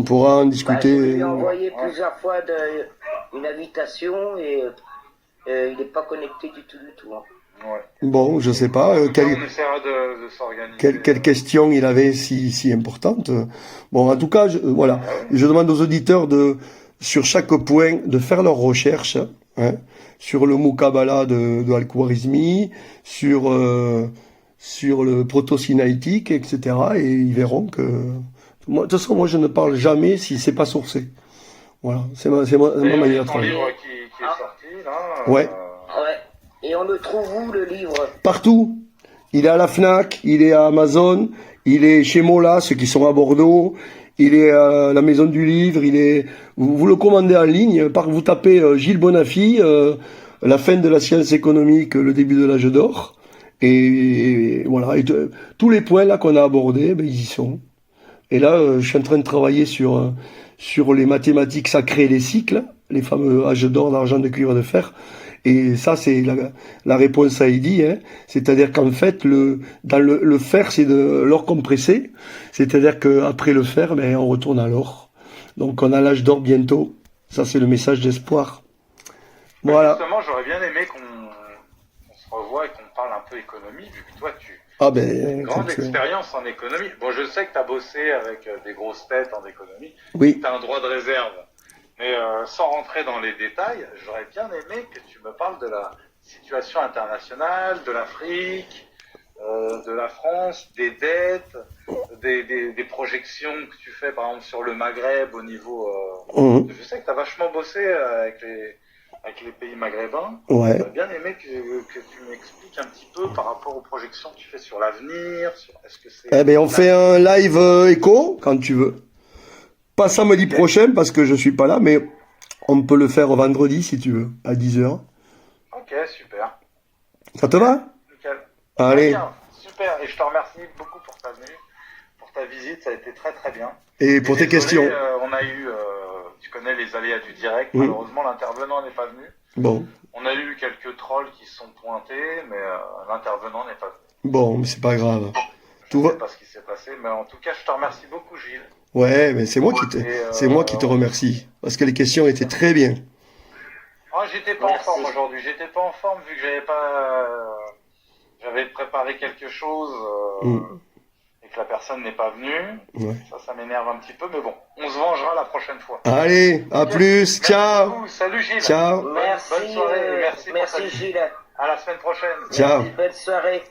pourra en discuter. Je lui ai envoyé plusieurs fois une invitation et il n'est pas connecté du tout. Hein. Ouais. Bon, je sais pas. On essaiera de s'organiser. Quelle question il avait si importante. Bon, en tout cas, voilà. Je demande aux auditeurs sur chaque point, de faire leurs recherches. Hein, sur le Muqabala de Al-Khwarizmi, sur le proto-sinaïtique, etc. Et ils verront que... de toute façon, moi, je ne parle jamais si c'est pas sourcé. Voilà, c'est ma manière de travailler. Livre qui est sorti, là. Ouais. Et on le trouve où, le livre? Partout. Il est à la FNAC, il est à Amazon, il est chez Mola, ceux qui sont à Bordeaux, il est à la Maison du Livre, vous le commandez en ligne, vous tapez Gilles Bonafy, la fin de la science économique, le début de l'âge d'or, et voilà, tous les points là qu'on a abordés, ben, ils y sont. Et là, je suis en train de travailler sur les mathématiques sacrées et les cycles, les fameux âges d'or, d'argent, de cuivre, de fer. Et ça, c'est la réponse à Eddy, hein. C'est-à-dire qu'en fait, dans le fer, c'est de l'or compressé. C'est-à-dire qu'après le fer, ben, on retourne à l'or. Donc, on a l'âge d'or bientôt. Ça, c'est le message d'espoir. Voilà. Justement, j'aurais bien aimé qu'on se revoie et qu'on parle un peu économie, vu que toi, tu as une grande expérience en économie. Bon, je sais que tu as bossé avec des grosses têtes en économie. Oui. Tu as un droit de réserve. Mais sans rentrer dans les détails, j'aurais bien aimé que tu me parles de la situation internationale, de l'Afrique, de la France, des dettes, des projections que tu fais par exemple sur le Maghreb au niveau... Je sais que tu as vachement bossé avec les pays maghrébins. Ouais. J'aurais bien aimé que tu m'expliques un petit peu par rapport aux projections que tu fais sur l'avenir. Est-ce que c'est... Eh ben, on fait un live écho quand tu veux. Pas samedi prochain parce que je suis pas là, mais on peut le faire vendredi si tu veux, à 10h. Ok, super. Ça te va? Nickel. Allez. Bien, super. Et je te remercie beaucoup pour ta venue, pour ta visite. Ça a été très très bien. Et pour tes questions. On a eu, tu connais les aléas du direct. Malheureusement, l'intervenant n'est pas venu. Bon. On a eu quelques trolls qui se sont pointés, mais l'intervenant n'est pas venu. Bon, mais c'est pas grave. Je ne sais pas ce qui s'est passé, mais en tout cas, je te remercie beaucoup, Gilles. Ouais, mais c'est moi qui te remercie. Parce que les questions étaient très bien. Oh, j'étais pas en forme aujourd'hui. J'étais pas en forme vu que j'avais préparé quelque chose et que la personne n'est pas venue. Ouais. Ça m'énerve un petit peu, mais bon, on se vengera la prochaine fois. Allez, à plus. Ciao. Beaucoup. Salut Gilles. Ciao. Merci, bonne soirée. Merci Gilles. À la semaine prochaine. Ciao. Merci, bonne soirée.